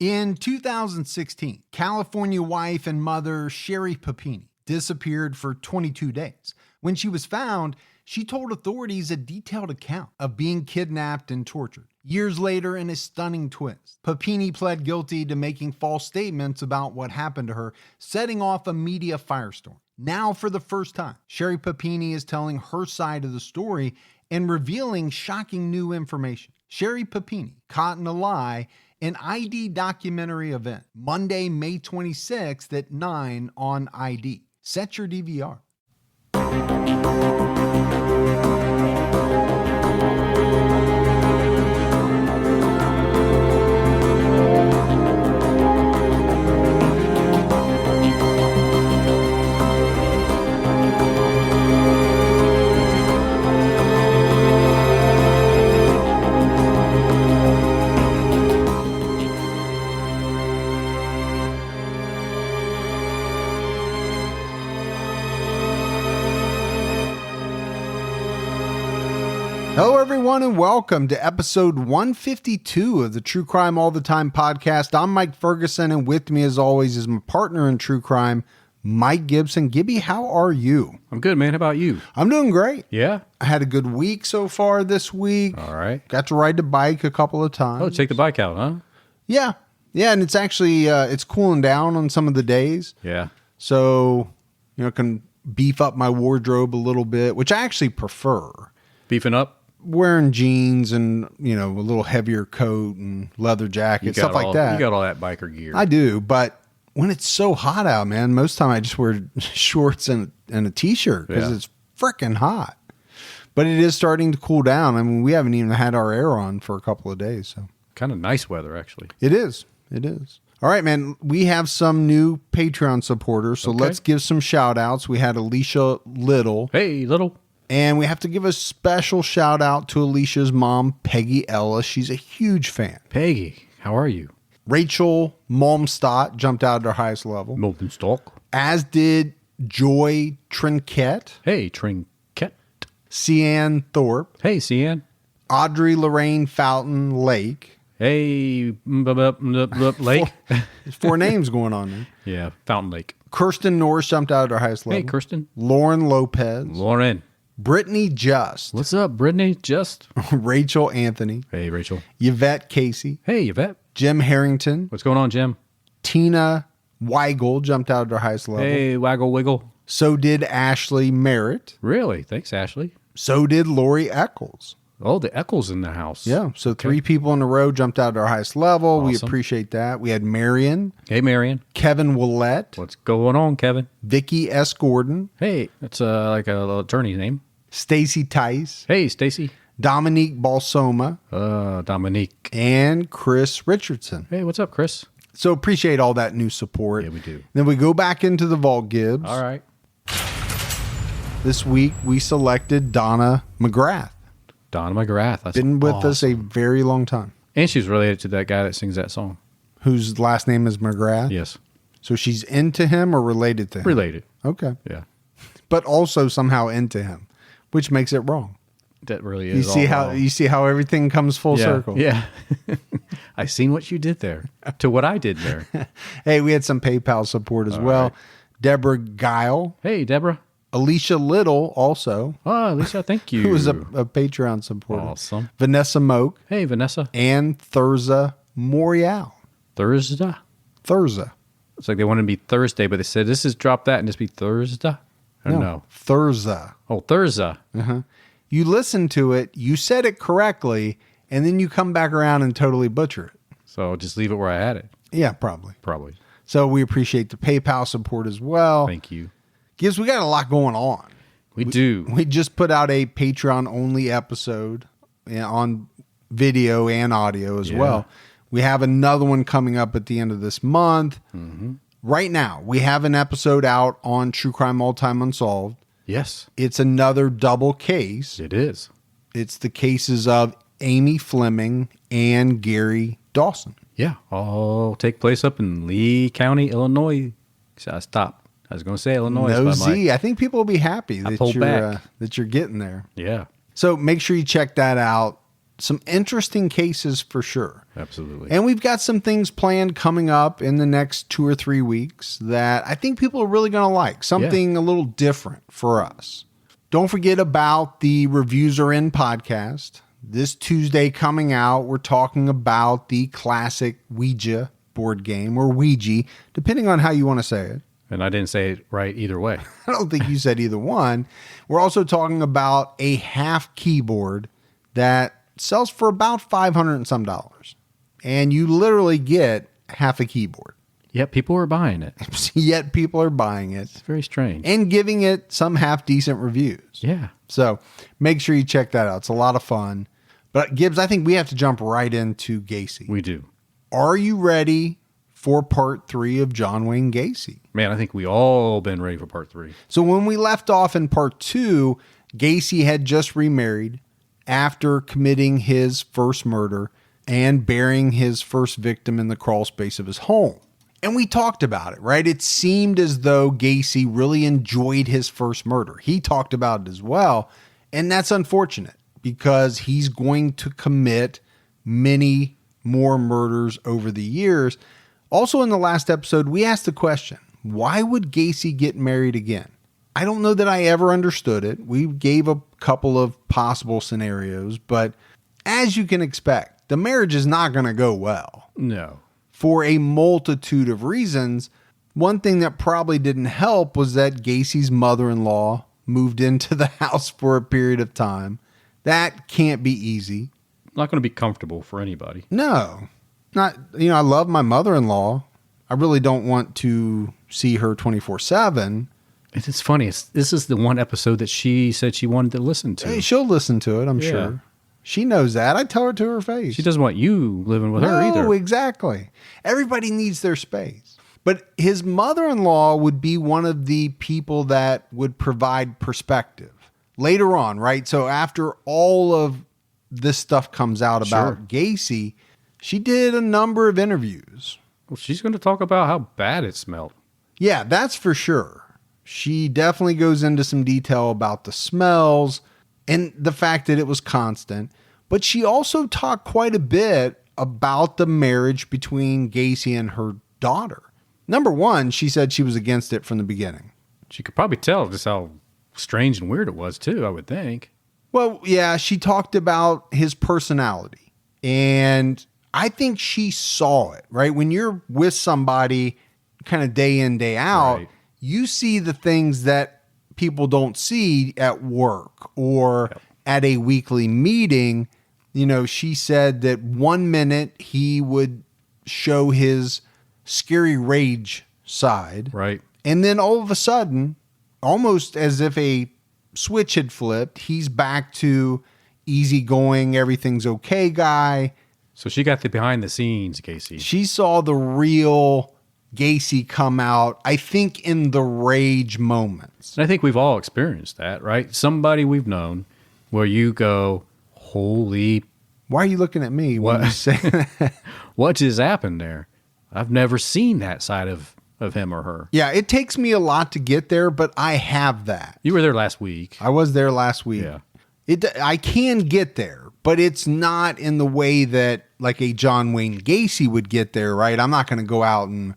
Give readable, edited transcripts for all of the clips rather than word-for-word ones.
In 2016, California wife and mother Sherry Papini disappeared for 22 days. When she was found, she told authorities a detailed account of being kidnapped and tortured. Years later, in a stunning twist, Papini pled guilty to making false statements about what happened to her, setting off a media firestorm. Now, for the first time, Sherry Papini is telling her side of the story and revealing shocking new information. Sherry Papini, Caught in a Lie, an ID documentary event, Monday, May 26th at 9 on ID. Set your DVR. Hello, everyone, and welcome to episode 152 of the True Crime All the Time podcast. I'm Mike Ferguson, and with me, as always, is my partner in true crime, Mike Gibson. Gibby, how are you? I'm good, man. How about you? I'm doing great. Yeah? I had a good week so far this week. All right. Got to ride the bike a couple of times. Oh, take the bike out, huh? Yeah, and it's actually, it's cooling down on some of the days. Yeah. So, can beef up my wardrobe a little bit, which I actually prefer. Beefing up? Wearing jeans and, a little heavier coat and leather jacket, stuff like that. You got all that biker gear. I do, but when it's so hot out, man, most time I just wear shorts and a t-shirt because it's freaking hot. But it is starting to cool down. I mean, we haven't even had our air on for a couple of days. So kind of nice weather, actually. It is. All right, man, we have some new Patreon supporters, so let's give some shout outs. We had Alicia Little. Hey, Little. And we have to give a special shout out to Alicia's mom, Peggy Ellis. She's a huge fan. Peggy, how are you? Rachel Malmstott jumped out at her highest level. Moltenstock. As did Joy Trinket. Hey, Trinket. Cian Thorpe. Hey, Cian. Audrey Lorraine Fountain Lake. Hey, Lake. There's 4 names going on there. Yeah, Fountain Lake. Kirsten Norris jumped out at her highest level. Hey, Kirsten. Lauren Lopez. Lauren. Brittany Just. What's up, Brittany Just? Rachel Anthony. Hey, Rachel. Yvette Casey. Hey, Yvette. Jim Harrington. What's going on, Jim? Tina Weigel jumped out at her highest level. Hey, Waggle Wiggle. So did Ashley Merritt. Really? Thanks, Ashley. So did Lori Eccles. Oh, the Eccles in the house. Yeah, so 3 people in a row jumped out at our highest level. Awesome. We appreciate that. We had Marion. Hey, Marion. Kevin Willette. What's going on, Kevin? Vicky S. Gordon. Hey, that's like a little attorney's name. Stacy Tice. Hey, Stacy. Dominique Balsoma. Dominique. And Chris Richardson. Hey, what's up, Chris? So appreciate all that new support. Yeah, we do. Then we go back into the vault, Gibbs. All right. This week we selected Donna McGrath. Donna McGrath. That's been with awesome. us a very long time. And she's related to that guy that sings that song. Whose last name is McGrath? Yes. So she's into him or related to him? Related. Okay. Yeah. But also somehow into him, which makes it wrong. That really is. You see how everything comes full circle. Yeah. I seen what you did there to what I did there. Hey, we had some PayPal support as well. Right. Deborah Guile. Hey, Deborah. Alicia Little also. Oh, Alicia, thank you. Who was a Patreon supporter. Awesome. Vanessa Moak. Hey, Vanessa. And Thurza Morial. Thursday. Thurza. It's like they wanted to be Thursday, but they said, this is drop that and just be Thursday. I don't know. Thurza. Oh, Thursday. Uh-huh. You listen to it, you said it correctly, and then you come back around and totally butcher it. So just leave it where I had it. Yeah, probably. Probably. So we appreciate the PayPal support as well. Thank you. Gibbs, we got a lot going on. We do. We just put out a Patreon-only episode on video and audio as well. We have another one coming up at the end of this month. Mm-hmm. Right now, we have an episode out on True Crime All Time Unsolved. Yes. It's another double case. It is. It's the cases of Amy Fleming and Gary Dawson. Yeah. All take place up in Lee County, Illinois. So I stopped. I was going to say Illinois. No Z. I think people will be happy that pulled back. That you're getting there. Yeah. So make sure you check that out. some interesting cases for sure. Absolutely. And we've got some things planned coming up in the next 2 or 3 weeks that I think people are really going to like. Something a little different for us. Don't forget about the Reviews Are In podcast. This Tuesday coming out, we're talking about the classic Ouija board game, or Ouija, depending on how you want to say it. And I didn't say it right either way. I don't think you said either one. We're also talking about a half keyboard that sells for about $500 and some. And you literally get half a keyboard. Yet people are buying it. Yet people are buying it. It's very strange. And giving it some half decent reviews. Yeah. So make sure you check that out. It's a lot of fun. But Gibbs, I think we have to jump right into Gacy. We do. Are you ready for part 3 of John Wayne Gacy? Man, I think we all been ready for part 3. So when we left off in part 2, Gacy had just remarried after committing his first murder and burying his first victim in the crawl space of his home. And we talked about it, right? It seemed as though Gacy really enjoyed his first murder. He talked about it as well. And that's unfortunate because he's going to commit many more murders over the years. Also, in the last episode, we asked the question, why would Gacy get married again? I don't know that I ever understood it. We gave a couple of possible scenarios, but as you can expect, the marriage is not going to go well. No. For a multitude of reasons. One thing that probably didn't help was that Gacy's mother-in-law moved into the house for a period of time. That can't be easy. Not going to be comfortable for anybody. No. Not, I love my mother-in-law. I really don't want to see her 24/7. It's funny. This is the one episode that she said she wanted to listen to. Hey, she'll listen to it, I'm sure. She knows that. I tell her to her face. She doesn't want you living with her either. No, exactly. Everybody needs their space. But his mother-in-law would be one of the people that would provide perspective later on, right? So after all of this stuff comes out about Gacy, she did a number of interviews. Well, she's going to talk about how bad it smelled. Yeah, that's for sure. She definitely goes into some detail about the smells and the fact that it was constant. But she also talked quite a bit about the marriage between Gacy and her daughter. Number one, she said she was against it from the beginning. She could probably tell just how strange and weird it was, too, I would think. Well, yeah, she talked about his personality. And I think she saw it, right? When you're with somebody kind of day in, day out, you see the things that people don't see at work or at a weekly meeting. She said that 1 minute he would show his scary rage side. Right. And then all of a sudden, almost as if a switch had flipped, he's back to easygoing, everything's okay guy. So she got the behind the scenes, Gacy. She saw the real Gacy come out, I think, in the rage moments. And I think we've all experienced that, right? Somebody we've known where you go, holy... Why are you looking at me when you say that? What just happened there? I've never seen that side of him or her. Yeah, it takes me a lot to get there, but I have that. You were there last week. I was there last week. Yeah. I can get there, but it's not in the way that like a John Wayne Gacy would get there, right? I'm not going to go out and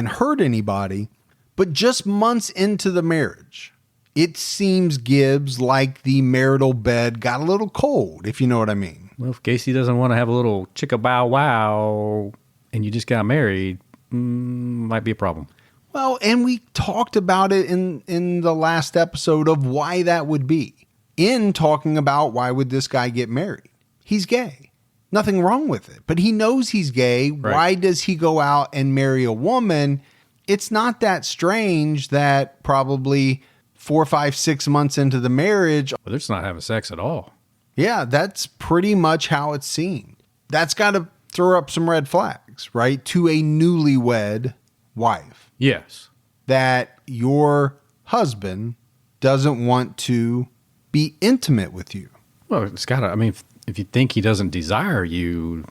hurt anybody. But just months into the marriage, it seems, Gibbs, like the marital bed got a little cold, if you know what I mean. Well, if Gacy doesn't want to have a little chicka bow wow and you just got married, might be a problem. Well, and we talked about it in the last episode of why that would be. In talking about why would this guy get married? He's gay. Nothing wrong with it. But he knows he's gay. Right. Why does he go out and marry a woman? It's not that strange that probably 4, 5, 6 months into the marriage. Well, they're just not having sex at all. Yeah, that's pretty much how it's seen. That's got to throw up some red flags, right? To a newlywed wife. Yes. That your husband doesn't want to be intimate with you. Well, it's got to, I mean, if you think he doesn't desire you,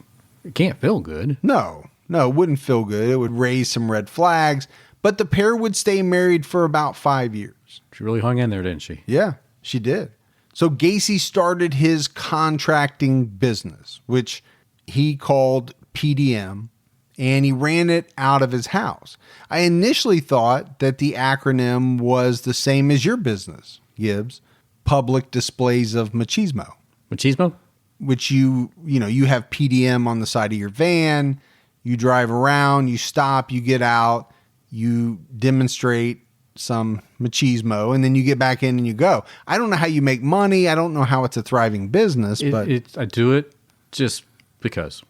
it can't feel good. No, it wouldn't feel good. It would raise some red flags, but the pair would stay married for about 5 years. She really hung in there, didn't she? Yeah, she did. So Gacy started his contracting business, which he called PDM, and he ran it out of his house. I initially thought that the acronym was the same as your business, Gibbs, Public Displays of Machismo. Machismo? Which you have PDM on the side of your van, you drive around, you stop, you get out, you demonstrate some machismo, and then you get back in and you go. I don't know how you make money. I don't know how it's a thriving business, but I do it just because.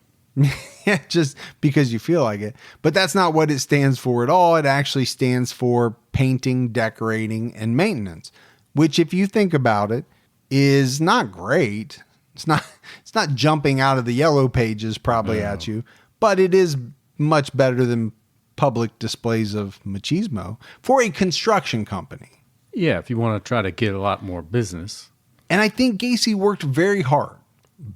Yeah, just because you feel like it. But that's not what it stands for at all. It actually stands for painting, decorating, and maintenance, which, if you think about it, is not great. It's not jumping out of the yellow pages probably at you, but it is much better than public displays of machismo for a construction company. Yeah, if you want to try to get a lot more business. And I think Gacy worked very hard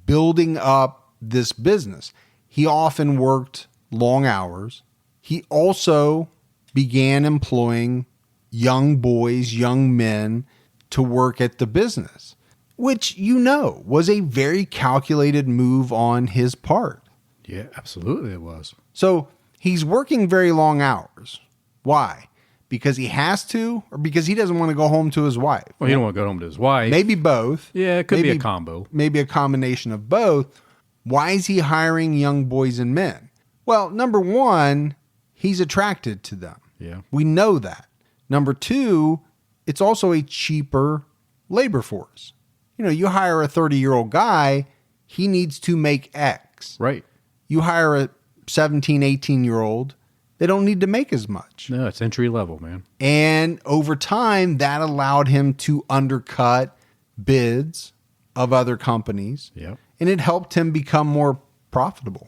building up this business. He often worked long hours. He also began employing young boys, young men to work at the business, which, was a very calculated move on his part. Yeah, absolutely it was. So he's working very long hours. Why? Because he has to, or because he doesn't want to go home to his wife? Well, he don't want to go home to his wife. Maybe both. Yeah, it could be a combo. Maybe a combination of both. Why is he hiring young boys and men? Well, number one, he's attracted to them. Yeah. We know that. Number two, it's also a cheaper labor force. You hire a 30-year-old guy, he needs to make X. Right. You hire a 17, 18-year-old, they don't need to make as much. No, it's entry level, man. And over time, that allowed him to undercut bids of other companies. Yeah. And it helped him become more profitable.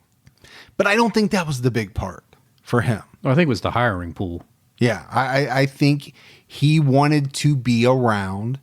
But I don't think that was the big part for him. I think it was the hiring pool. Yeah, I think he wanted to be around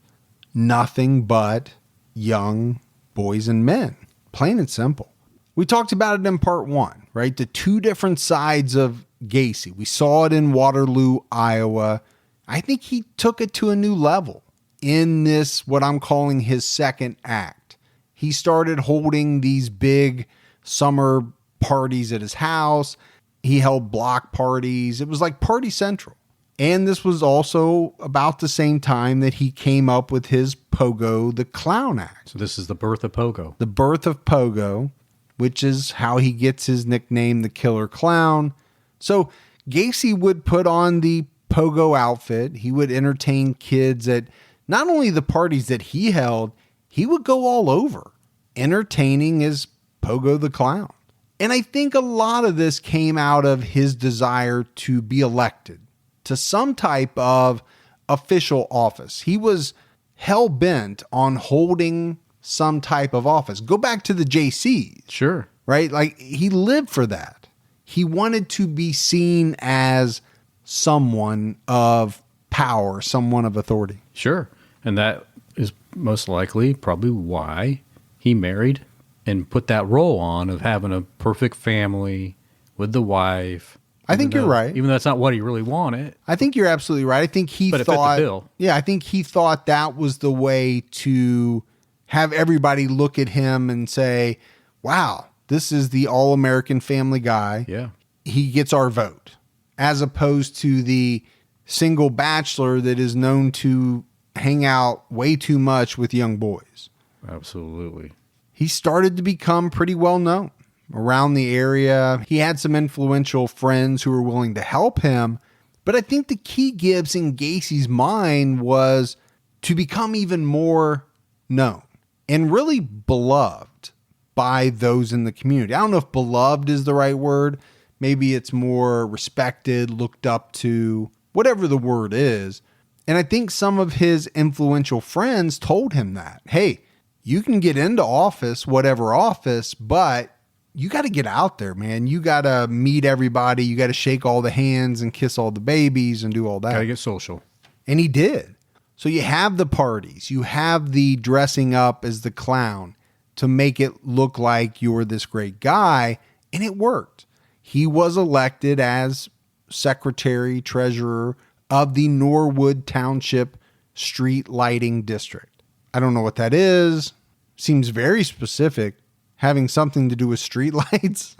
nothing but young boys and men, plain and simple. We talked about it in part 1, right? The two different sides of Gacy. We saw it in Waterloo, Iowa. I think he took it to a new level in this, what I'm calling his second act. He started holding these big summer parties at his house. He held block parties. It was like Party Central. And this was also about the same time that he came up with his Pogo the Clown act. So this is the birth of Pogo. The birth of Pogo, which is how he gets his nickname, the Killer Clown. So Gacy would put on the Pogo outfit. He would entertain kids at not only the parties that he held, he would go all over entertaining as Pogo the Clown. And I think a lot of this came out of his desire to be elected to some type of official office. He was hell-bent on holding some type of office. Go back to the JCs. Sure. Right? Like, he lived for that. He wanted to be seen as someone of power, someone of authority. Sure. And that is most likely probably why he married and put that role on of having a perfect family with the wife. I think you're right. Even though that's not what he really wanted. I think you're absolutely right. I think he But thought, it fit the bill. Yeah, I think he thought that was the way to have everybody look at him and say, wow, this is the all-American family guy. Yeah. He gets our vote. As opposed to the single bachelor that is known to hang out way too much with young boys. Absolutely. He started to become pretty well known around the area. He had some influential friends who were willing to help him. But I think the key, Gibbs, in Gacy's mind was to become even more known and really beloved by those in the community. I don't know if beloved is the right word. Maybe it's more respected, looked up to, whatever the word is. And I think some of his influential friends told him that, hey, you can get into office, whatever office, but you got to get out there, man. You got to meet everybody. You got to shake all the hands and kiss all the babies and do all that. Got to get social. And he did. So you have the parties. You have the dressing up as the clown to make it look like you're this great guy. And it worked. He was elected as secretary, treasurer of the Norwood Township Street Lighting District. I don't know what that is. Seems very specific, having something to do with streetlights.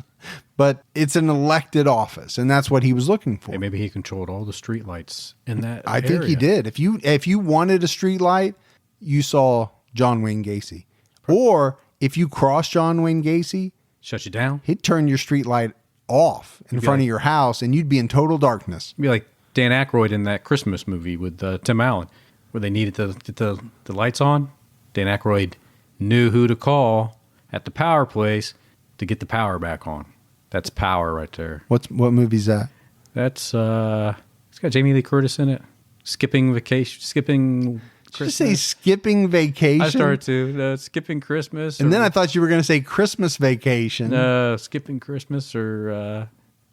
But it's an elected office, and that's what he was looking for. Hey, maybe he controlled all the streetlights in that I think he did. If you wanted a streetlight, you saw John Wayne Gacy. Or if you crossed John Wayne Gacy, shut you down. He'd turn your streetlight off in front of your house, and you'd be in total darkness. It'd be like Dan Aykroyd in that Christmas movie with Tim Allen, where they needed to get the lights on. Dan Aykroyd knew who to call at the power place to get the power back on. That's power right there. What movie's that? That's it's got Jamie Lee Curtis in it. Skipping Christmas. Did you say Skipping Vacation? I started to Skipping Christmas, and then I thought you were going to say Christmas Vacation. Skipping Christmas or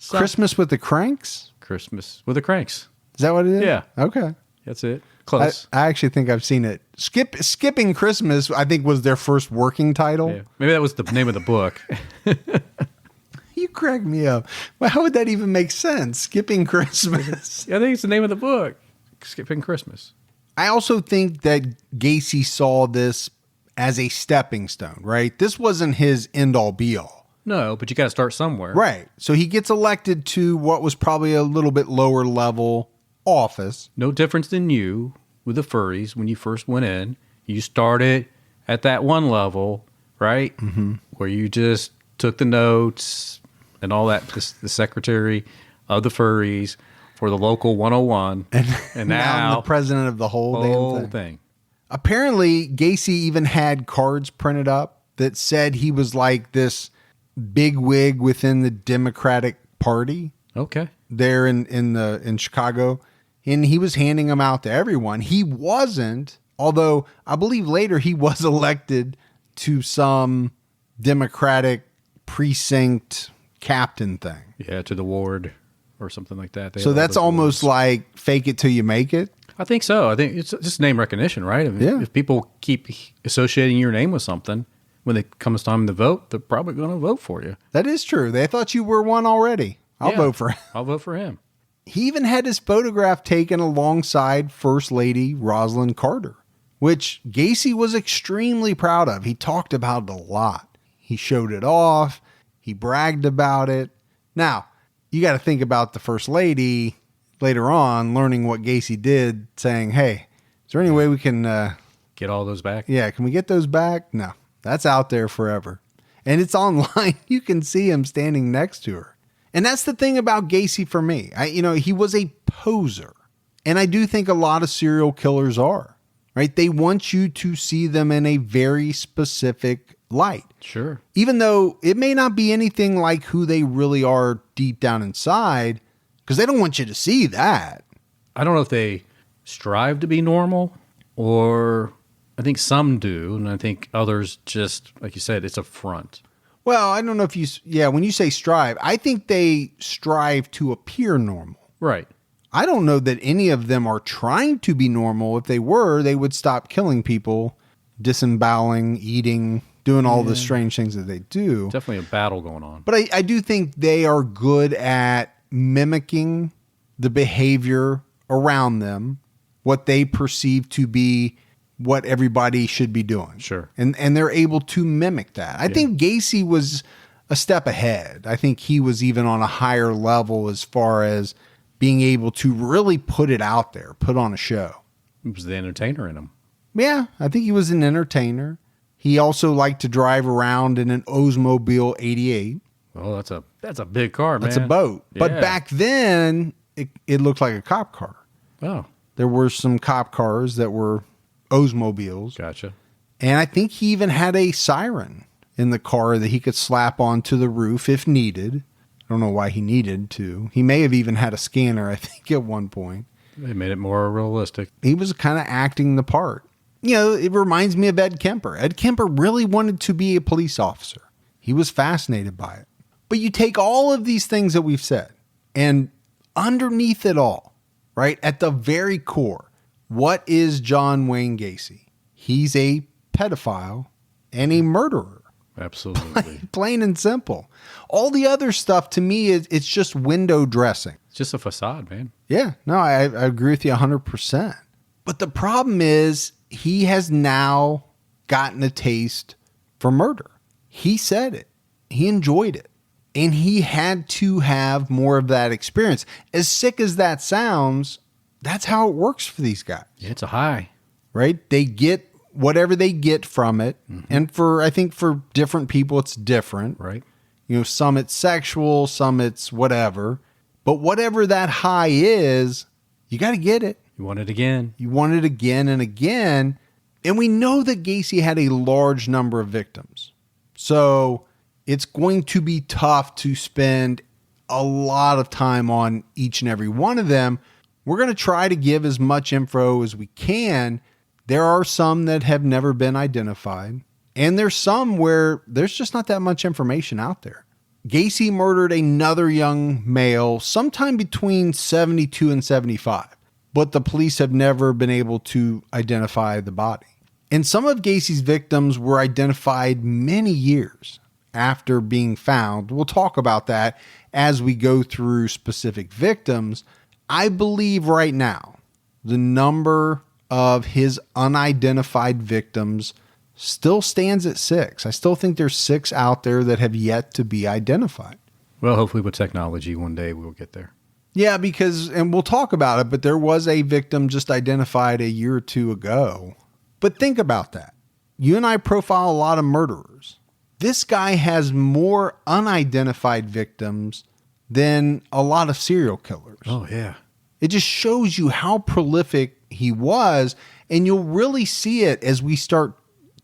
Christmas with the Cranks. Christmas with the Cranks. Is that what it is? Yeah. Okay. That's it. Close. I actually think I've seen it. Skipping Christmas, I think, was their first working title. Yeah. Maybe that was the name of the book. You crack me up. Well, how would that even make sense? Skipping Christmas. I think it's the name of the book. Skipping Christmas. I also think that Gacy saw this as a stepping stone, right? This wasn't his end-all, be-all. No, but you got to start somewhere. Right. So he gets elected to what was probably a little bit lower level office. No difference than you with the furries when you first went in. You started at that one level, right? Mm-hmm. Where you just took the notes and all that, the secretary of the furries for the local 101. And now I'm the president of the whole damn thing. Apparently, Gacy even had cards printed up that said he was like this big wig within the Democratic Party. Okay. There in Chicago. And he was handing them out to everyone. He wasn't, although I believe later he was elected to some Democratic precinct captain thing. Yeah, to the ward or something like that. So that's almost like fake it till you make it. I think so. I think it's just name recognition, right? I mean, if people keep associating your name with something, when it comes time to vote, they're probably going to vote for you. That is true. They thought you were one already. I'll vote for him. I'll vote for him. He even had his photograph taken alongside First Lady Rosalind Carter, which Gacy was extremely proud of. He talked about it a lot. He showed it off. He bragged about it. Now, you got to think about the First Lady later on learning what Gacy did, saying, hey, is there any way we can get all those back? Yeah, can we get those back? No, that's out there forever. And it's online. You can see him standing next to her. And that's the thing about Gacy for me. He was a poser. And I do think a lot of serial killers are, right? They want you to see them in a very specific light. Sure. Even though it may not be anything like who they really are deep down inside, because they don't want you to see that. I don't know if they strive to be normal, or I think some do, and I think others just, like you said, it's a front. Well, I don't know if when you say strive, I think they strive to appear normal. Right. I don't know that any of them are trying to be normal. If they were, they would stop killing people, disemboweling, eating, doing all the strange things that they do. Definitely a battle going on. But I do think they are good at mimicking the behavior around them, what they perceive to be what everybody should be doing. Sure. And they're able to mimic that. I think Gacy was a step ahead. I think he was even on a higher level as far as being able to really put it out there, put on a show. It was the entertainer in him. Yeah, I think he was an entertainer. He also liked to drive around in an Oldsmobile 88. Oh, that's a big car, man. That's a boat. Yeah. But back then, it looked like a cop car. Oh. There were some cop cars that were Oldsmobiles. Gotcha. And I think he even had a siren in the car that he could slap onto the roof if needed. I don't know why he needed to. He may have even had a scanner, I think, at one point. They made it more realistic. He was kind of acting the part. It reminds me of Ed Kemper. Ed Kemper really wanted to be a police officer. He was fascinated by it. But you take all of these things that we've said, and underneath it all, right, at the very core, what is John Wayne Gacy? He's a pedophile and a murderer. Absolutely. Plain and simple. All the other stuff to me it's just window dressing. It's just a facade, man. Yeah, no, I agree with you 100%. But the problem is he has now gotten a taste for murder. He said it. He enjoyed it. And he had to have more of that experience. As sick as that sounds, that's how it works for these guys. Yeah, it's a high. Right? They get whatever they get from it. Mm-hmm. And I think for different people, it's different. Right. Some it's sexual, some it's whatever. But whatever that high is, you got to get it. You want it again. You want it again and again. And we know that Gacy had a large number of victims. So it's going to be tough to spend a lot of time on each and every one of them. We're going to try to give as much info as we can. There are some that have never been identified. And there's some where there's just not that much information out there. Gacy murdered another young male sometime between 72 and 75, but the police have never been able to identify the body. And some of Gacy's victims were identified many years after being found. We'll talk about that as we go through specific victims. I believe right now the number of his unidentified victims still stands at 6. I still think there's 6 out there that have yet to be identified. Well, hopefully with technology, one day we'll get there. Yeah, and we'll talk about it, but there was a victim just identified a year or two ago. But think about that. You and I profile a lot of murderers. This guy has more unidentified victims than a lot of serial killers. Oh, yeah. It just shows you how prolific he was, and you'll really see it as we start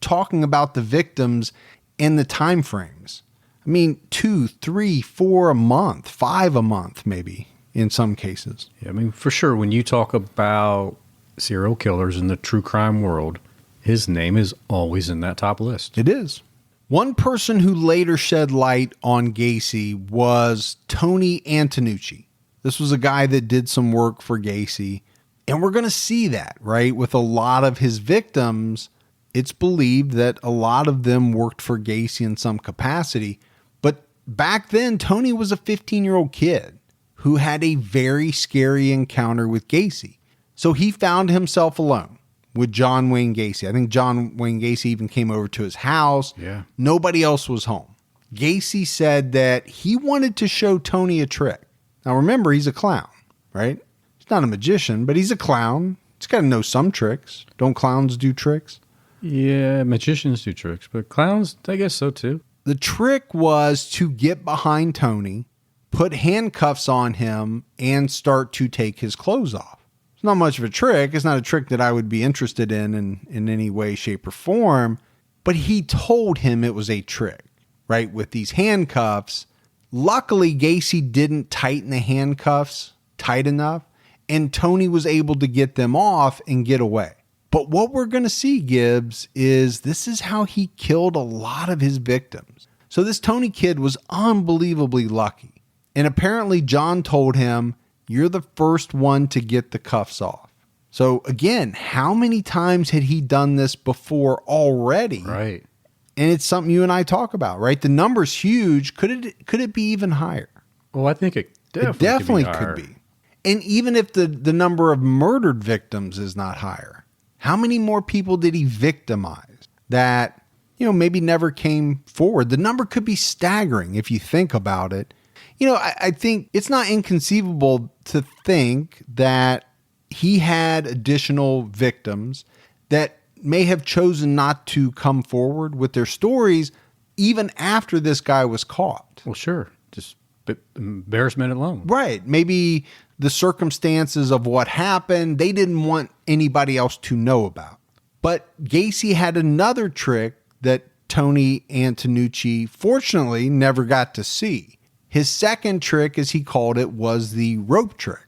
talking about the victims and the time frames. I mean, 2, 3, 4 a month, 5 a month, maybe in some cases. Yeah, I mean, for sure, when you talk about serial killers in the true crime world, his name is always in that top list. It is. One person who later shed light on Gacy was Tony Antonucci. This was a guy that did some work for Gacy. And we're going to see that, right? With a lot of his victims, it's believed that a lot of them worked for Gacy in some capacity. But back then, Tony was a 15-year-old kid who had a very scary encounter with Gacy. So he found himself alone with John Wayne Gacy. I think John Wayne Gacy even came over to his house. Yeah. Nobody else was home. Gacy said that he wanted to show Tony a trick. Now remember, he's a clown, right? He's not a magician, but he's a clown. He's got to know some tricks. Don't clowns do tricks? Yeah, magicians do tricks, but clowns, I guess so too. The trick was to get behind Tony, put handcuffs on him, and start to take his clothes off. It's not much of a trick. It's not a trick that I would be interested in any way, shape, or form. But he told him it was a trick, right? With these handcuffs. Luckily, Gacy didn't tighten the handcuffs tight enough, and Tony was able to get them off and get away. But what we're going to see, Gibbs, is this is how he killed a lot of his victims. So this Tony kid was unbelievably lucky. And apparently John told him, you're the first one to get the cuffs off. So again, how many times had he done this before already? Right. And it's something you and I talk about, right? The number's huge. Could it be even higher? Well, I think it definitely could be. And even if the number of murdered victims is not higher, how many more people did he victimize that, maybe never came forward? The number could be staggering if you think about it. I think it's not inconceivable to think that he had additional victims that may have chosen not to come forward with their stories even after this guy was caught. Well, sure. Just embarrassment alone. Right. Maybe the circumstances of what happened, they didn't want anybody else to know about. But Gacy had another trick that Tony Antonucci fortunately never got to see. His second trick, as he called it, was the rope trick.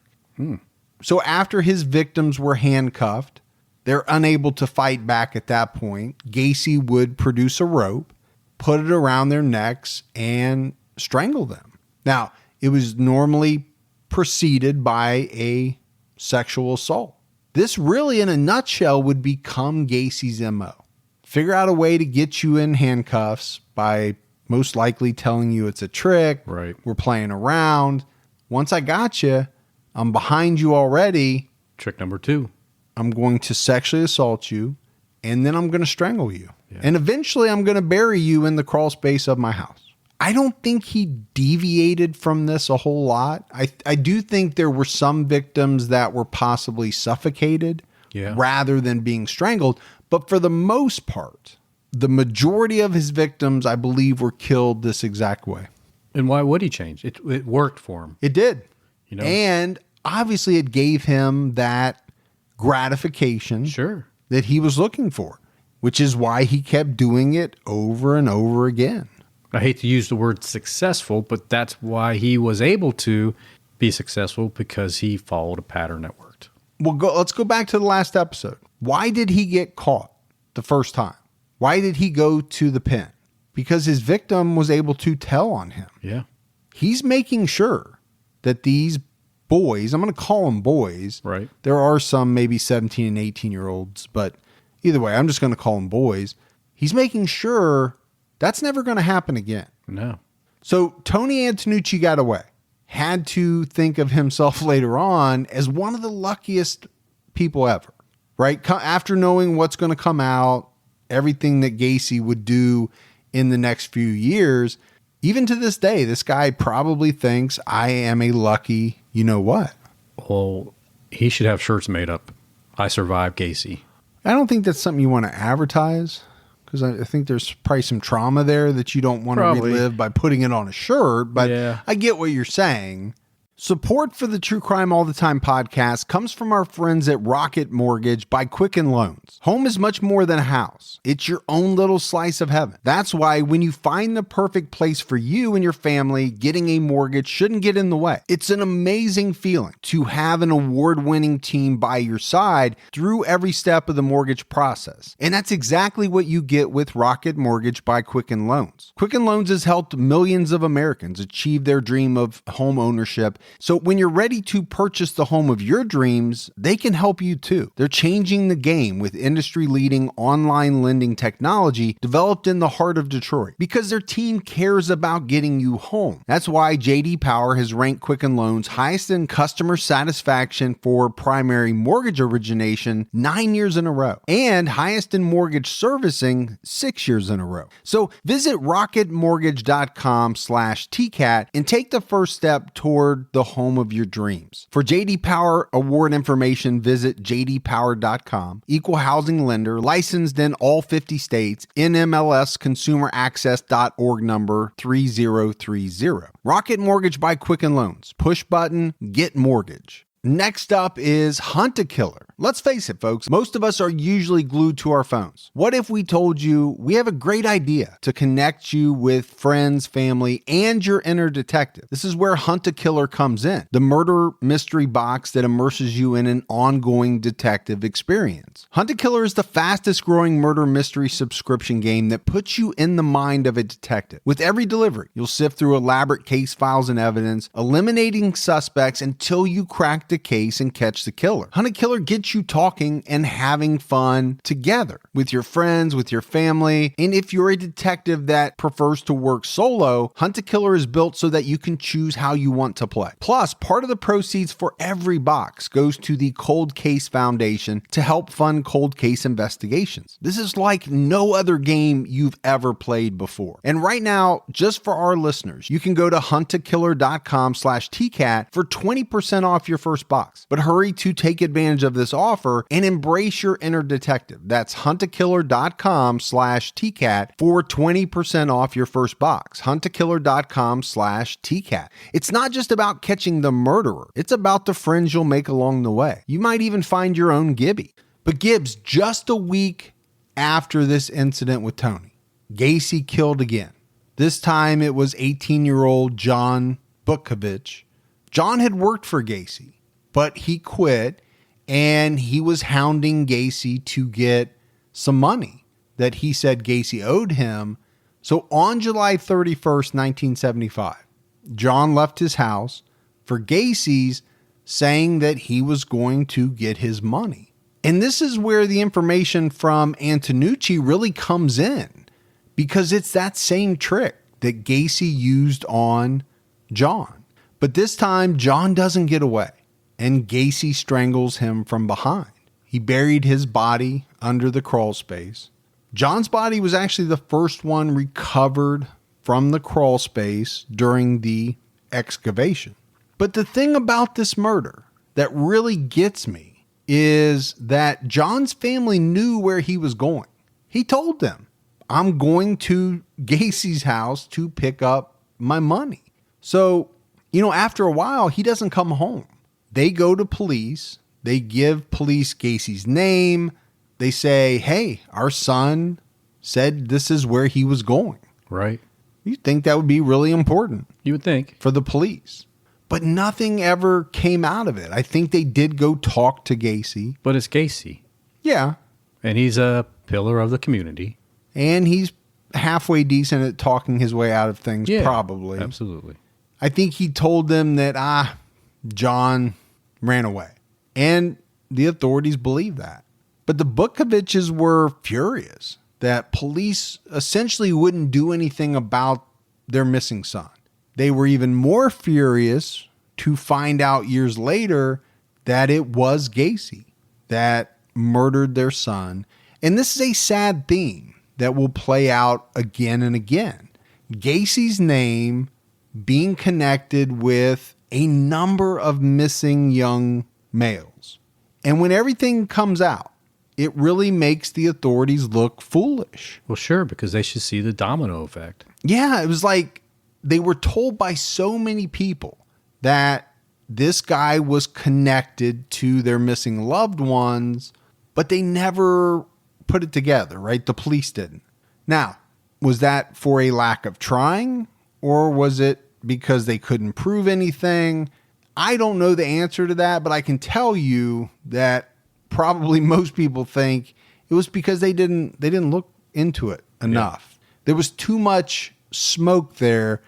So after his victims were handcuffed, they're unable to fight back at that point. Gacy would produce a rope, put it around their necks, and strangle them. Now, it was normally preceded by a sexual assault. This really, in a nutshell, would become Gacy's MO. Figure out a way to get you in handcuffs by most likely telling you it's a trick. Right. We're playing around. Once I got you, I'm behind you already. Trick number 2. I'm going to sexually assault you, and then I'm going to strangle you. Yeah. And eventually I'm going to bury you in the crawl space of my house. I don't think he deviated from this a whole lot. I do think there were some victims that were possibly suffocated rather than being strangled. But for the most part, the majority of his victims, I believe, were killed this exact way. And why would he change? It worked for him. It did. You know? And obviously it gave him that gratification that he was looking for, which is why he kept doing it over and over again. I hate to use the word successful, but that's why he was able to be successful, because he followed a pattern that worked. Well, let's go back to the last episode. Why did he get caught the first time? Why did he go to the pen? Because his victim was able to tell on him. Yeah. He's making sure that these boys, I'm going to call them boys. Right. There are some maybe 17 and 18-year-olds, but either way, I'm just going to call them boys. He's making sure that's never going to happen again. No. So Tony Antonucci got away. Had to think of himself later on as one of the luckiest people ever, right? After knowing what's going to come out, everything that Gacy would do in the next few years, even to this day, this guy probably thinks I am a lucky, you know what? Well, he should have shirts made up. I survived Gacy. I don't think that's something you want to advertise, because I think there's probably some trauma there that you don't want to relive by putting it on a shirt. But I get what you're saying. Support for the True Crime All the Time podcast comes from our friends at Rocket Mortgage by Quicken Loans. Home is much more than a house. It's your own little slice of heaven. That's why when you find the perfect place for you and your family, getting a mortgage shouldn't get in the way. It's an amazing feeling to have an award-winning team by your side through every step of the mortgage process. And that's exactly what you get with Rocket Mortgage by Quicken Loans. Quicken Loans has helped millions of Americans achieve their dream of home ownership. So when you're ready to purchase the home of your dreams, they can help you too. They're changing the game with industry-leading online lending technology developed in the heart of Detroit, because their team cares about getting you home. That's why J.D. Power has ranked Quicken Loans highest in customer satisfaction for primary mortgage origination 9 years in a row, and highest in mortgage servicing 6 years in a row. So visit rocketmortgage.com/TCAT and take the first step toward the home of your dreams. For J.D. Power award information, visit jdpower.com. Equal housing lender, licensed in all 50 states, NMLS consumeraccess.org number 3030. Rocket Mortgage by Quicken Loans. Push button, get mortgage. Next up is Hunt a Killer. Let's face it, folks, most of us are usually glued to our phones. What if we told you we have a great idea to connect you with friends, family, and your inner detective? This is where Hunt a Killer comes in, the murder mystery box that immerses you in an ongoing detective experience. Hunt a Killer is the fastest growing murder mystery subscription game that puts you in the mind of a detective. With every delivery, you'll sift through elaborate case files and evidence, eliminating suspects until you crack the case and catch the killer. Hunt a Killer gets you talking and having fun together with your friends, with your family. And if you're a detective that prefers to work solo, Hunt a Killer is built so that you can choose how you want to play. Plus, part of the proceeds for every box goes to the Cold Case Foundation to help fund cold case investigations. This is like no other game you've ever played before. And right now, just for our listeners, you can go to huntakiller.com/TCAT for 20% off your first box. But hurry to take advantage of this offer and embrace your inner detective. That's huntakiller.com/TCAT for 20% off your first box. huntakiller.com/TCAT. It's not just about catching the murderer. It's about the friends you'll make along the way. You might even find your own Gibby. But Gibbs, just a week after this incident with Tony, Gacy killed again. This time it was 18-year-old John Butkovich. John had worked for Gacy, but he quit, and he was hounding Gacy to get some money that he said Gacy owed him. So on July 31st, 1975, John left his house for Gacy's, saying that he was going to get his money. And this is where the information from Antonucci really comes in, because it's that same trick that Gacy used on John. But this time, John doesn't get away, and Gacy strangles him from behind. He buried his body under the crawl space. John's body was actually the first one recovered from the crawl space during the excavation. But the thing about this murder that really gets me is that John's family knew where he was going. He told them, I'm going to Gacy's house to pick up my money. So, after a while, he doesn't come home. They go to police. They give police Gacy's name. They say, hey, our son said this is where he was going. Right. You'd think that would be really important. You would think. For the police. But nothing ever came out of it. I think they did go talk to Gacy. But it's Gacy. Yeah. And he's a pillar of the community. And he's halfway decent at talking his way out of things, probably. Absolutely. I think he told them that, John ran away. And the authorities believe that. But the Butkoviches were furious that police essentially wouldn't do anything about their missing son. They were even more furious to find out years later that it was Gacy that murdered their son. And this is a sad theme that will play out again and again. Gacy's name being connected with a number of missing young males. And when everything comes out, it really makes the authorities look foolish. Well, sure, because they should see the domino effect. Yeah, it was like they were told by so many people that this guy was connected to their missing loved ones, but they never put it together, right? The police didn't. Now, was that for a lack of trying, or was it because they couldn't prove anything? I don't know the answer to that, but I can tell you that probably most people think it was because they didn't look into it enough. Yeah. There was too much smoke there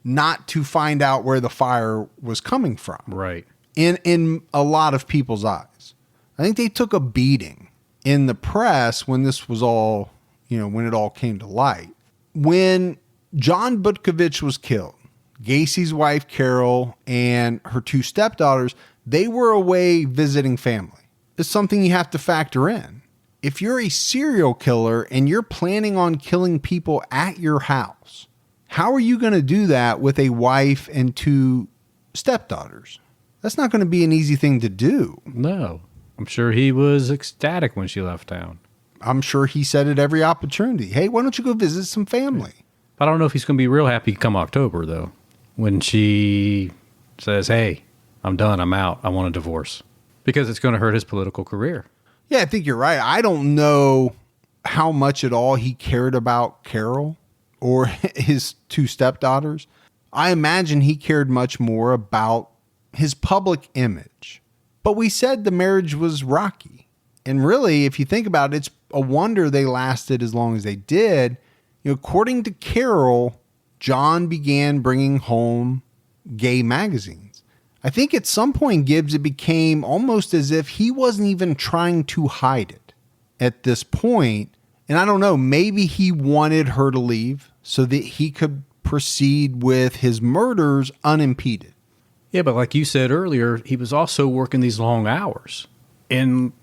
not to find out where the fire was coming from. Right. In a lot of people's eyes. I think they took a beating in the press when this was all, when it all came to light. When John Butkovich was killed, Gacy's wife, Carol, and her two stepdaughters, they were away visiting family. It's something you have to factor in. If you're a serial killer and you're planning on killing people at your house, how are you going to do that with a wife and two stepdaughters? That's not going to be an easy thing to do. No. I'm sure he was ecstatic when she left town. I'm sure he said at every opportunity, hey, why don't you go visit some family? I don't know if he's going to be real happy come October, though, when she says, hey, I'm done, I'm out, I want a divorce. Because it's going to hurt his political career. Yeah, I think you're right. I don't know how much at all he cared about Carol or his two stepdaughters. I imagine he cared much more about his public image. But we said the marriage was rocky. And really, if you think about it, it's a wonder they lasted as long as they did. According to Carol, John began bringing home gay magazines. I think at some point, Gibbs, it became almost as if he wasn't even trying to hide it at this point. And I don't know, maybe he wanted her to leave so that he could proceed with his murders unimpeded. Yeah, but like you said earlier, he was also working these long hours. And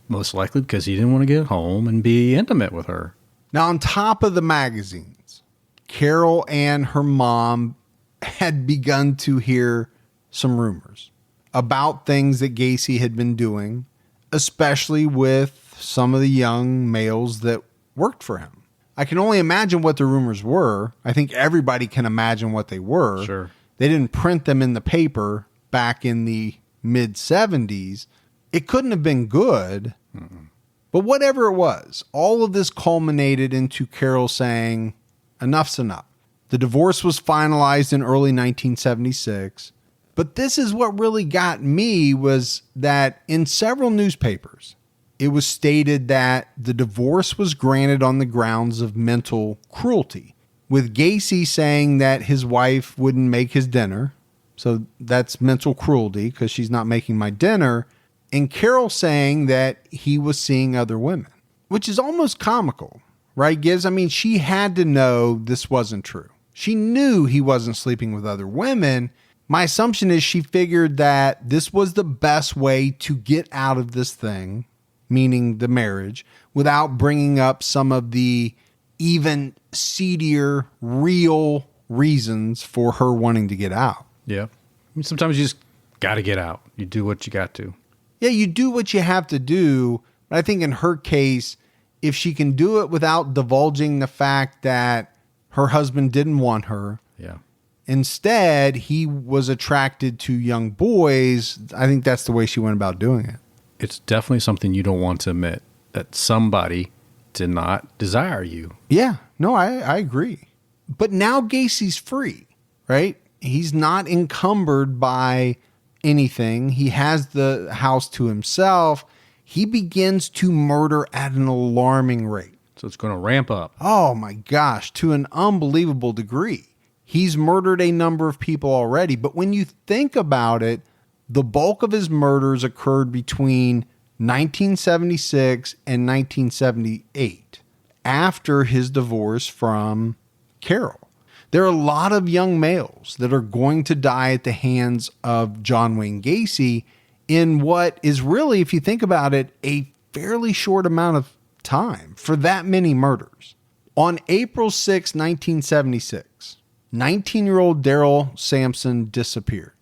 most likely because he didn't want to get home and be intimate with her. Now, on top of the magazines, Carol and her mom had begun to hear some rumors about things that Gacy had been doing, especially with some of the young males that worked for him. I can only imagine what the rumors were. I think everybody can imagine what they were. Sure. They didn't print them in the paper back in the mid-70s. It couldn't have been good. Mm-mm. But whatever it was, all of this culminated into Carol saying, enough's enough. The divorce was finalized in early 1976. But this is what really got me was that in several newspapers, it was stated that the divorce was granted on the grounds of mental cruelty, with Gacy saying that his wife wouldn't make his dinner. So that's mental cruelty because she's not making my dinner. And Carol saying that he was seeing other women, which is almost comical, right, Gibbs? I mean, she had to know this wasn't true. She knew he wasn't sleeping with other women. My assumption is she figured that this was the best way to get out of this thing meaning the marriage, without bringing up some of the even seedier, real reasons for her wanting to get out. Yeah. I mean, sometimes you just got to get out. You do what you got to. Yeah, you do what you have to do. But I think in her case, if she can do it without divulging the fact that her husband didn't want her, Yeah. instead he was attracted to young boys, I think that's the way she went about doing it. It's definitely something you don't want to admit, that somebody did not desire you. Yeah, no, I agree. But now Gacy's free, right? He's not encumbered by anything. He has the house to himself. He begins to murder at an alarming rate. So it's going to ramp up. Oh my gosh, to an unbelievable degree. He's murdered a number of people already, but when you think about it, the bulk of his murders occurred between 1976 and 1978, after his divorce from Carol. There are a lot of young males that are going to die at the hands of John Wayne Gacy in what is really, if you think about it, a fairly short amount of time for that many murders. On April 6, 1976, 19-year-old Daryl Sampson disappeared.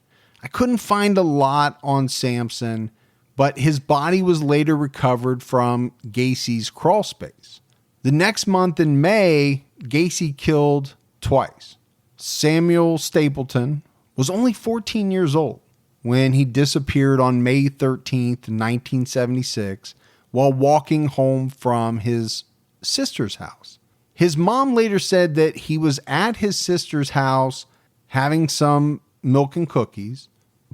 I couldn't find a lot on Sampson, but his body was later recovered from Gacy's crawl space. The next month in May, Gacy killed twice. Samuel Stapleton was only 14 years old when he disappeared on May 13th, 1976, while walking home from his sister's house. His mom later said that he was at his sister's house having some milk and cookies,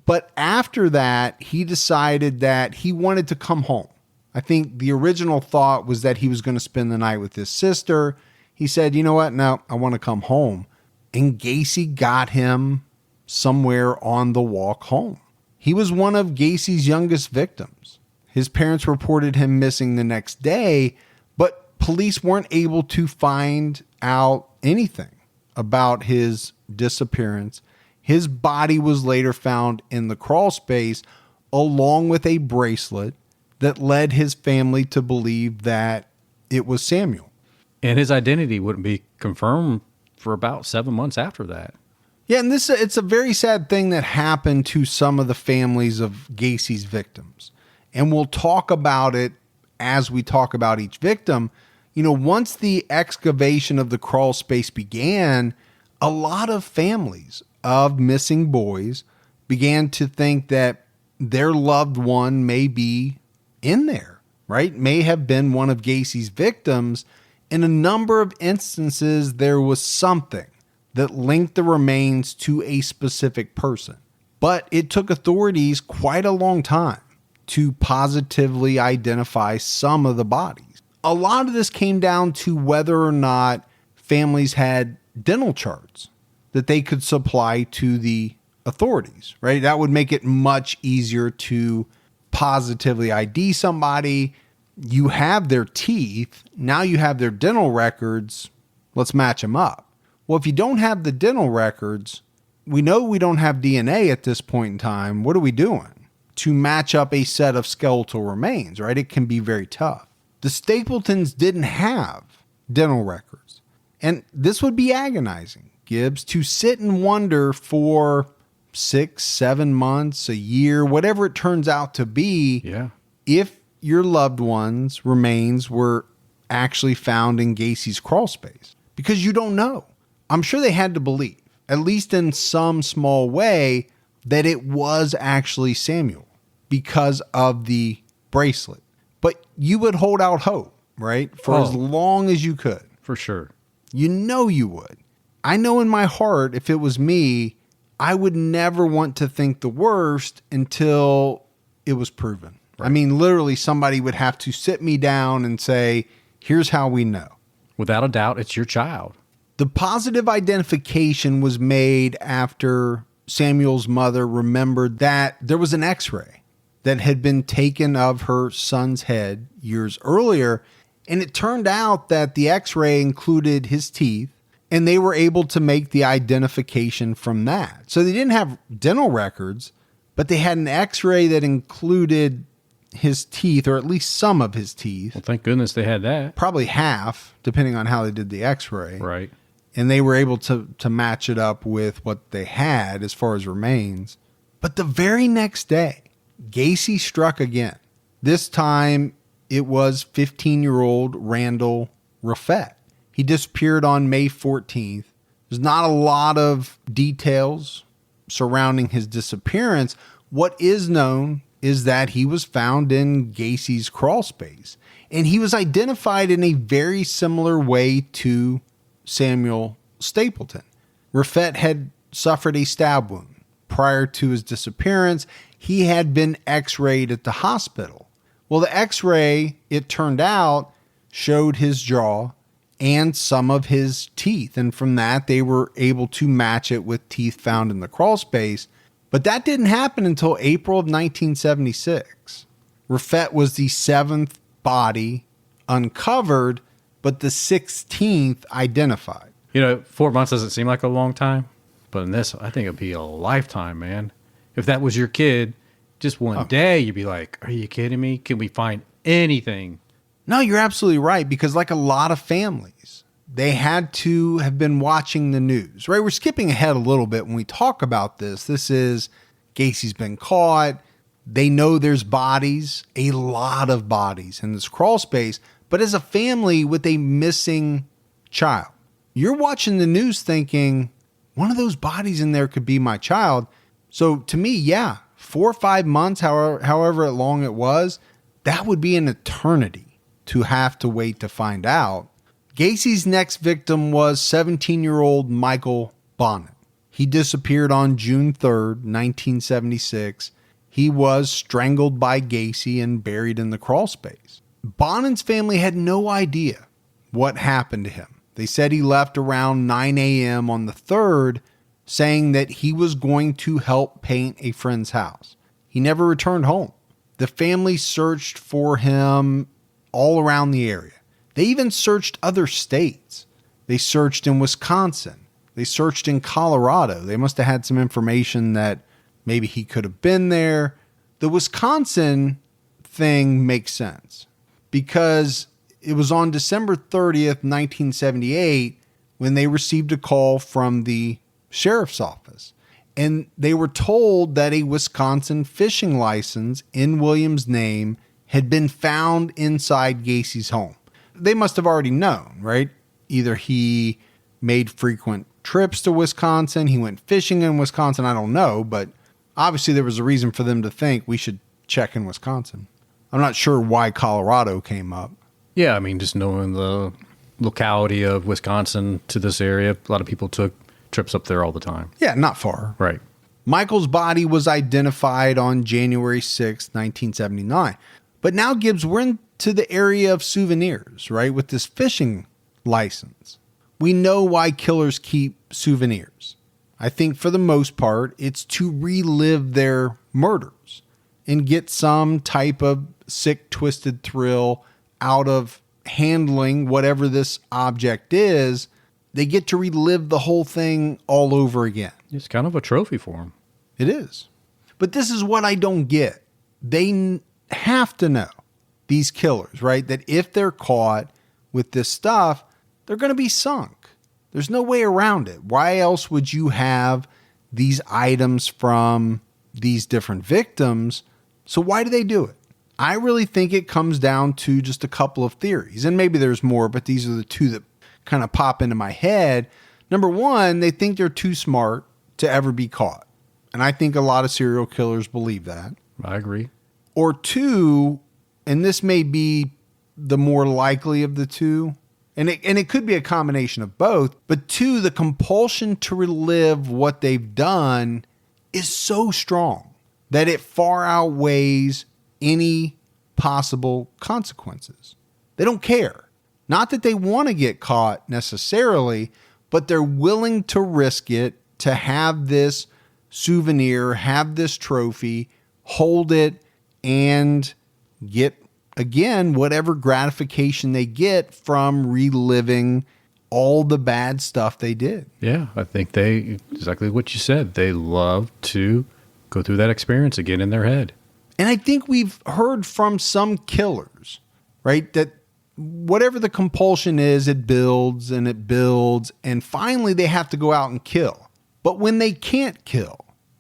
but after that, he decided that he wanted to come home. I think the original thought was that he was going to spend the night with his sister. He said, you know what? No, I want to come home. And Gacy got him somewhere on the walk home. He was one of Gacy's youngest victims. His parents reported him missing the next day, but police weren't able to find out anything about his disappearance. His body was later found in the crawl space, along with a bracelet that led his family to believe that it was Samuel. And his identity wouldn't be confirmed for about 7 months after that. Yeah, and it's a very sad thing that happened to some of the families of Gacy's victims. And we'll talk about it as we talk about each victim. You know, once the excavation of the crawl space began, a lot of families of missing boys began to think that their loved one may be in there, right? May have been one of Gacy's victims. In a number of instances, there was something that linked the remains to a specific person. But it took authorities quite a long time to positively identify some of the bodies. A lot of this came down to whether or not families had dental charts that they could supply to the authorities, right? That would make it much easier to positively ID somebody. You have their teeth, now you have their dental records, let's match them up. Well, if you don't have the dental records, we know we don't have DNA at this point in time. What are we doing to match up a set of skeletal remains, right? It can be very tough. The Stapletons didn't have dental records, and this would be agonizing, Gibbs, to sit and wonder for 6, 7 months, a year, whatever it turns out to be, if your loved one's remains were actually found in Gacy's crawl space, because you don't know. I'm sure they had to believe, at least in some small way, that it was actually Samuel because of the bracelet. But you would hold out hope, right? For as long as you could. For sure. You know you would. I know in my heart, if it was me, I would never want to think the worst until it was proven. Right. I mean, literally somebody would have to sit me down and say, here's how we know. Without a doubt, it's your child. The positive identification was made after Samuel's mother remembered that there was an X-ray that had been taken of her son's head years earlier, and it turned out that the X-ray included his teeth, and they were able to make the identification from that. So they didn't have dental records, but they had an X-ray that included his teeth, or at least some of his teeth. Well, thank goodness they had that. Probably half, depending on how they did the x-ray. Right. And they were able to match it up with what they had as far as remains. But the very next day, Gacy struck again. This time, it was 15-year-old Randall Raffett. He disappeared on May 14th. There's not a lot of details surrounding his disappearance. What is known is that he was found in Gacy's crawl space. And he was identified in a very similar way to Samuel Stapleton. Raffett had suffered a stab wound. Prior to his disappearance, he had been x-rayed at the hospital. Well, the x-ray, it turned out, showed his jaw and some of his teeth. And from that, they were able to match it with teeth found in the crawl space. But that didn't happen until April of 1976. Raffett was the 7th body uncovered, but the 16th identified. 4 months doesn't seem like a long time, but in this, I think it'd be a lifetime, man. If that was your kid, just one day, you'd be like, are you kidding me? Can we find anything? No, you're absolutely right, because like a lot of families, they had to have been watching the news, right? We're skipping ahead a little bit when we talk about this. This is Gacy's been caught. They know there's bodies, a lot of bodies in this crawl space. But as a family with a missing child, you're watching the news thinking, one of those bodies in there could be my child. So to me, yeah, 4 or 5 months, however long it was, that would be an eternity to have to wait to find out. Gacy's next victim was 17-year-old Michael Bonnet. He disappeared on June 3rd, 1976. He was strangled by Gacy and buried in the crawl space. Bonnet's family had no idea what happened to him. They said he left around 9 a.m. on the 3rd, saying that he was going to help paint a friend's house. He never returned home. The family searched for him all around the area. They even searched other states. They searched in Wisconsin. They searched in Colorado. They must have had some information that maybe he could have been there. The Wisconsin thing makes sense because it was on December 30th, 1978, when they received a call from the sheriff's office. And they were told that a Wisconsin fishing license in William's name had been found inside Gacy's home. They must have already known, right? Either he made frequent trips to Wisconsin, he went fishing in Wisconsin, I don't know, but obviously there was a reason for them to think we should check in Wisconsin. I'm not sure why Colorado came up. Yeah, I mean, just knowing the locality of Wisconsin to this area, a lot of people took trips up there all the time. Yeah, not far. Right. Michael's body was identified on January 6, 1979. But now, Gibbs, we're into the area of souvenirs, right? With this fishing license. We know why killers keep souvenirs. I think for the most part, it's to relive their murders and get some type of sick, twisted thrill out of handling whatever this object is. They get to relive the whole thing all over again. It's kind of a trophy for them. It is. But this is what I don't get. They have to know, these killers, right, that if they're caught with this stuff, they're going to be sunk. There's no way around it. Why else would you have these items from these different victims? So why do they do it? I really think it comes down to just a couple of theories. And maybe there's more, but these are the two that kind of pop into my head. Number one, they think they're too smart to ever be caught. And I think a lot of serial killers believe that. I agree. Or two, and this may be the more likely of the two, and it could be a combination of both, but two, the compulsion to relive what they've done is so strong that it far outweighs any possible consequences. They don't care. Not that they want to get caught necessarily, but they're willing to risk it to have this souvenir, have this trophy, hold it, and get, again, whatever gratification they get from reliving all the bad stuff they did. Yeah, I think exactly what you said. They love to go through that experience again in their head. And I think we've heard from some killers, right, that whatever the compulsion is, it builds, and finally they have to go out and kill. But when they can't kill,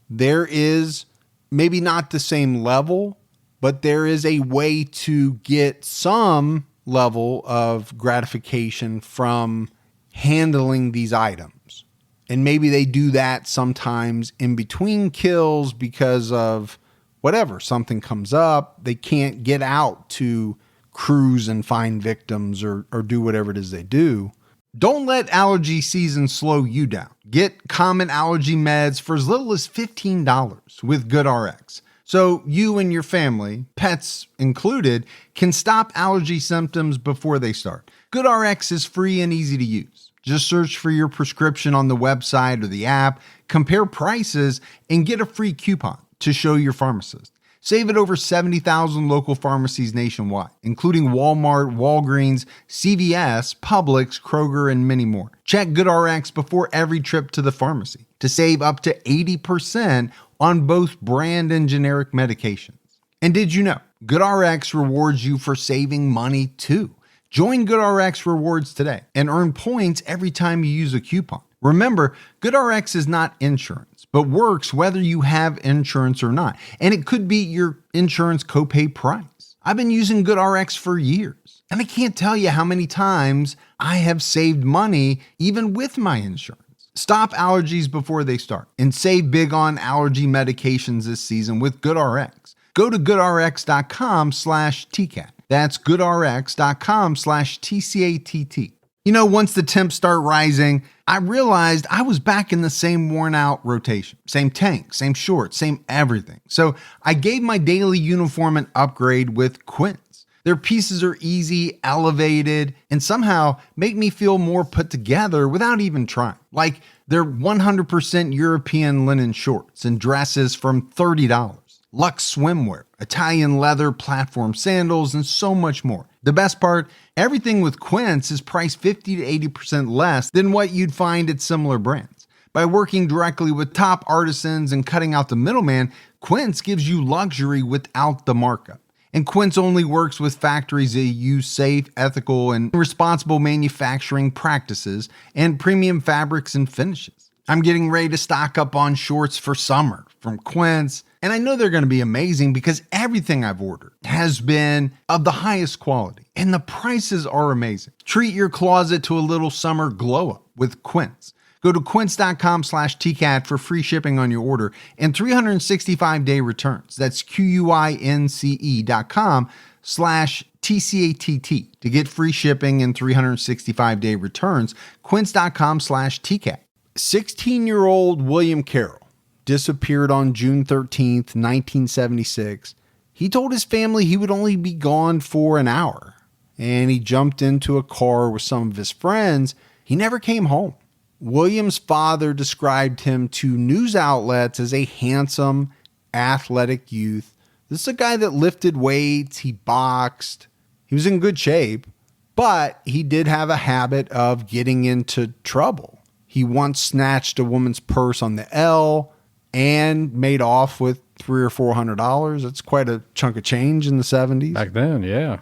there is maybe not the same level, but there is a way to get some level of gratification from handling these items. And maybe they do that sometimes in between kills because of whatever, something comes up, they can't get out to cruise and find victims or do whatever it is they do. Don't let allergy season slow you down. Get common allergy meds for as little as $15 with GoodRx. So you and your family, pets included, can stop allergy symptoms before they start. GoodRx is free and easy to use. Just search for your prescription on the website or the app, compare prices, and get a free coupon to show your pharmacist. Save at over 70,000 local pharmacies nationwide, including Walmart, Walgreens, CVS, Publix, Kroger, and many more. Check GoodRx before every trip to the pharmacy to save up to 80% on both brand and generic medications. And did you know GoodRx rewards you for saving money too? Join GoodRx Rewards today and earn points every time you use a coupon. Remember, GoodRx is not insurance, but works whether you have insurance or not. And it could be your insurance copay price. I've been using GoodRx for years, and I can't tell you how many times I have saved money even with my insurance. Stop allergies before they start and save big on allergy medications this season with GoodRx. Go to goodrx.com/TCAT. That's goodrx.com/TCATT. You know, once the temps start rising, I realized I was back in the same worn out rotation. Same tank, same shorts, same everything. So I gave my daily uniform an upgrade with Quince. Their pieces are easy, elevated, and somehow make me feel more put together without even trying. Like they're 100% European linen shorts and dresses from $30. Luxe swimwear, Italian leather platform sandals, and so much more. The best part, everything with Quince is priced 50 to 80% less than what you'd find at similar brands. By working directly with top artisans and cutting out the middleman, Quince gives you luxury without the markup. And Quince only works with factories that use safe, ethical, and responsible manufacturing practices and premium fabrics and finishes. I'm getting ready to stock up on shorts for summer from Quince, and I know they're going to be amazing because everything I've ordered has been of the highest quality, and the prices are amazing. Treat your closet to a little summer glow up with Quince. Go to quince.com/TCAT for free shipping on your order and 365-day returns. That's QUINCE.com/TCATT to get free shipping and 365-day returns. Quince.com/TCAT. 16-year-old William Carroll disappeared on June 13th, 1976. He told his family he would only be gone for an hour, and he jumped into a car with some of his friends. He never came home. William's father described him to news outlets as a handsome, athletic youth. This is a guy that lifted weights, he boxed, he was in good shape, but he did have a habit of getting into trouble. He once snatched a woman's purse on the L and made off with $300 or $400. That's quite a chunk of change in the 70s. Back then, yeah.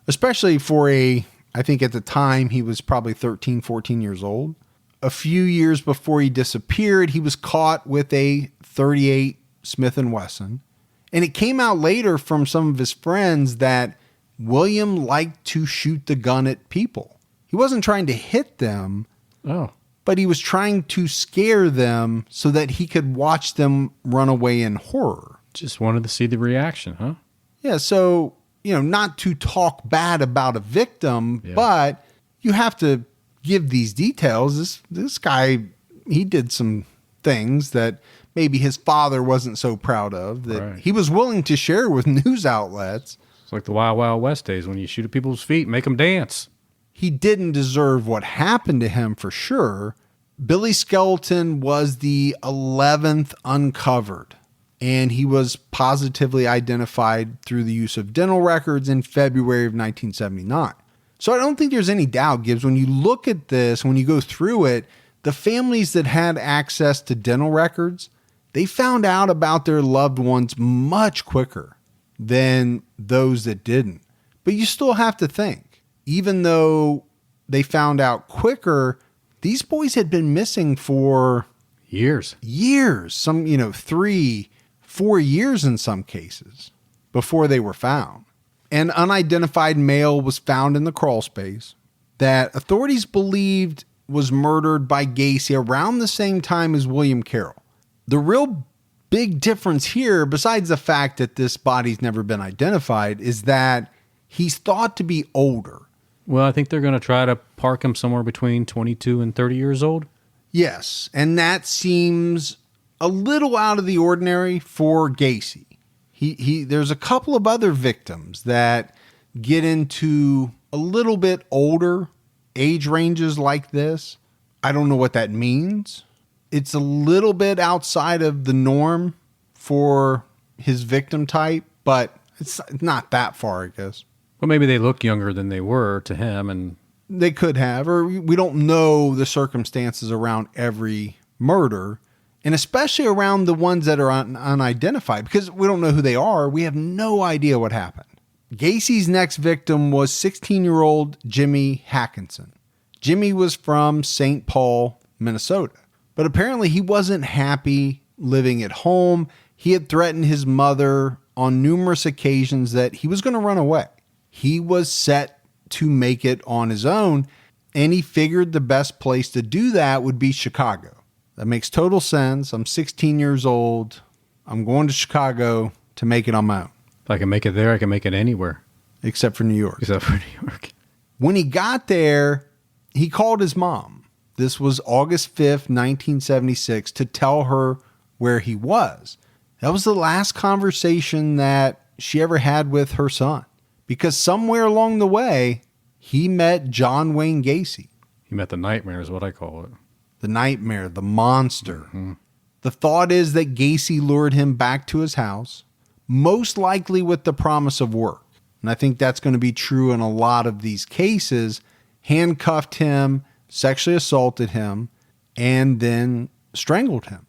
Especially for I think at the time he was probably 13, 14 years old. A few years before he disappeared, he was caught with a .38 Smith & Wesson. And it came out later from some of his friends that William liked to shoot the gun at people. He wasn't trying to hit them. Oh. But he was trying to scare them so that he could watch them run away in horror. Just wanted to see the reaction, huh? Yeah, so, not to talk bad about a victim, but you have to give these details. This guy, he did some things that maybe his father wasn't so proud of, that he was willing to share with news outlets. It's like the Wild Wild West days when you shoot at people's feet, make them dance. He didn't deserve what happened to him for sure. Billy's skeleton was the 11th uncovered, and he was positively identified through the use of dental records in February of 1979. So I don't think there's any doubt, Gibbs, when you look at this, when you go through it, the families that had access to dental records, they found out about their loved ones much quicker than those that didn't. But you still have to think, even though they found out quicker, these boys had been missing for Years. Some, 3-4 years in some cases before they were found. An unidentified male was found in the crawl space that authorities believed was murdered by Gacy around the same time as William Carroll. The real big difference here, besides the fact that this body's never been identified, is that he's thought to be older. Well, I think they're going to try to park him somewhere between 22 and 30 years old. Yes, and that seems a little out of the ordinary for Gacy. There's a couple of other victims that get into a little bit older age ranges like this. I don't know what that means. It's a little bit outside of the norm for his victim type, but it's not that far, I guess. Well, maybe they look younger than they were to him, and they could have, or we don't know the circumstances around every murder, and especially around the ones that are unidentified, because we don't know who they are. We have no idea what happened. Gacy's next victim was 16-year-old Jimmy Hackinson. Jimmy was from St. Paul, Minnesota, but apparently he wasn't happy living at home. He had threatened his mother on numerous occasions that he was going to run away. He was set to make it on his own, and he figured the best place to do that would be Chicago. That makes total sense. I'm 16 years old. I'm going to Chicago to make it on my own. If I can make it there, I can make it anywhere. Except for New York. Except for New York. When he got there, he called his mom. This was August 5th, 1976, to tell her where he was. That was the last conversation that she ever had with her son. Because somewhere along the way, he met John Wayne Gacy. He met the nightmare is what I call it. The nightmare, the monster. Mm-hmm. The thought is that Gacy lured him back to his house, most likely with the promise of work. And I think that's going to be true in a lot of these cases. Handcuffed him, sexually assaulted him, and then strangled him.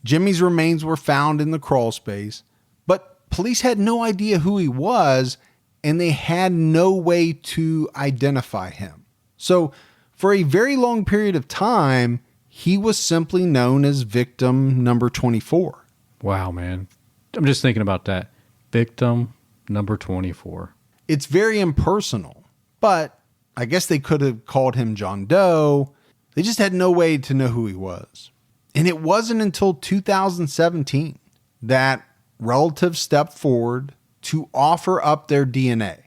Jimmy's remains were found in the crawl space, but police had no idea who he was, and they had no way to identify him. So for a very long period of time, he was simply known as victim number 24. Wow, man. I'm just thinking about that. Victim number 24. It's very impersonal, but I guess they could have called him John Doe. They just had no way to know who he was. And it wasn't until 2017 that relatives stepped forward to offer up their DNA,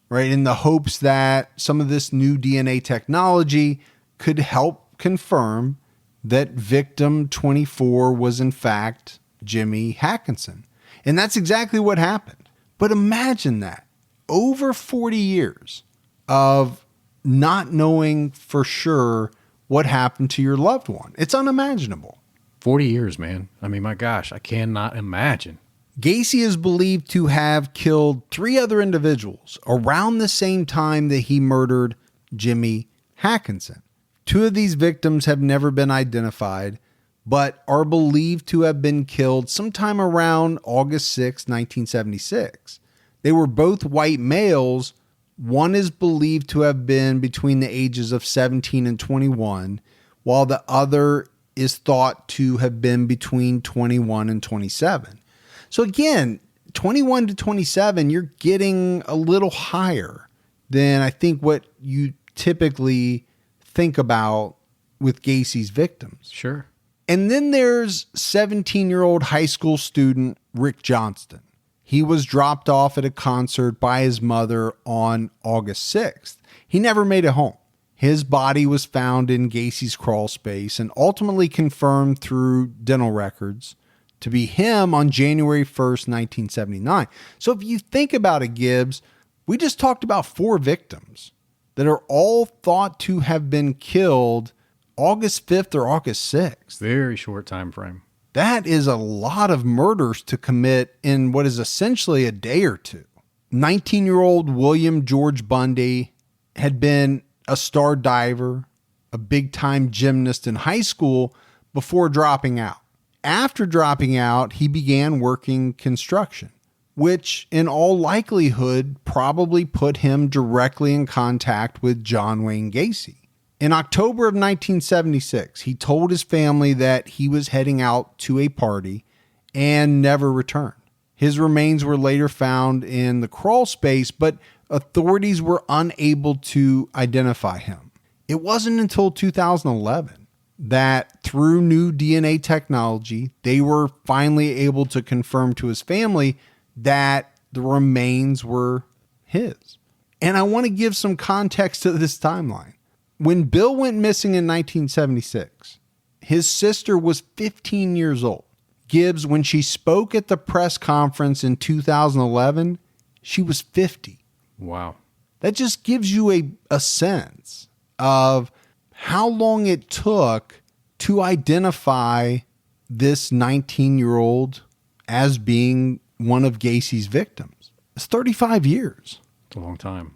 right? In the hopes that some of this new DNA technology could help confirm that victim 24 was in fact Jimmy Hackinson. And that's exactly what happened. But imagine that. Over 40 years of not knowing for sure what happened to your loved one. It's unimaginable. 40 years, man. I mean, my gosh, I cannot imagine. Gacy is believed to have killed 3 other individuals around the same time that he murdered Jimmy Hackinson. 2 of these victims have never been identified, but are believed to have been killed sometime around August 6, 1976. They were both white males. One is believed to have been between the ages of 17 and 21, while the other is thought to have been between 21 and 27. So again, 21 to 27, you're getting a little higher than I think what you typically think about with Gacy's victims. Sure. And then there's 17-year-old high school student Rick Johnston. He was dropped off at a concert by his mother on August 6th. He never made it home. His body was found in Gacy's crawl space and ultimately confirmed through dental records to be him on January 1st, 1979. So if you think about it, Gibbs, we just talked about 4 victims that are all thought to have been killed August 5th or August 6th. Very short time frame. That is a lot of murders to commit in what is essentially a day or two. 19-year-old William George Bundy had been a star diver, a big-time gymnast in high school before dropping out. After dropping out, he began working construction. which in all likelihood probably put him directly in contact with John Wayne Gacy. In October of 1976, he told his family that he was heading out to a party and never returned. His remains were later found in the crawl space, but authorities were unable to identify him. It wasn't until 2011 that through new DNA technology, they were finally able to confirm to his family that the remains were his. And I want to give some context to this timeline. When Bill went missing in 1976, his sister was 15 years old. Gibbs, when she spoke at the press conference in 2011, she was 50. Wow. That just gives you a sense of how long it took to identify this 19-year-old as being one of Gacy's victims. It's 35 years. It's a long time.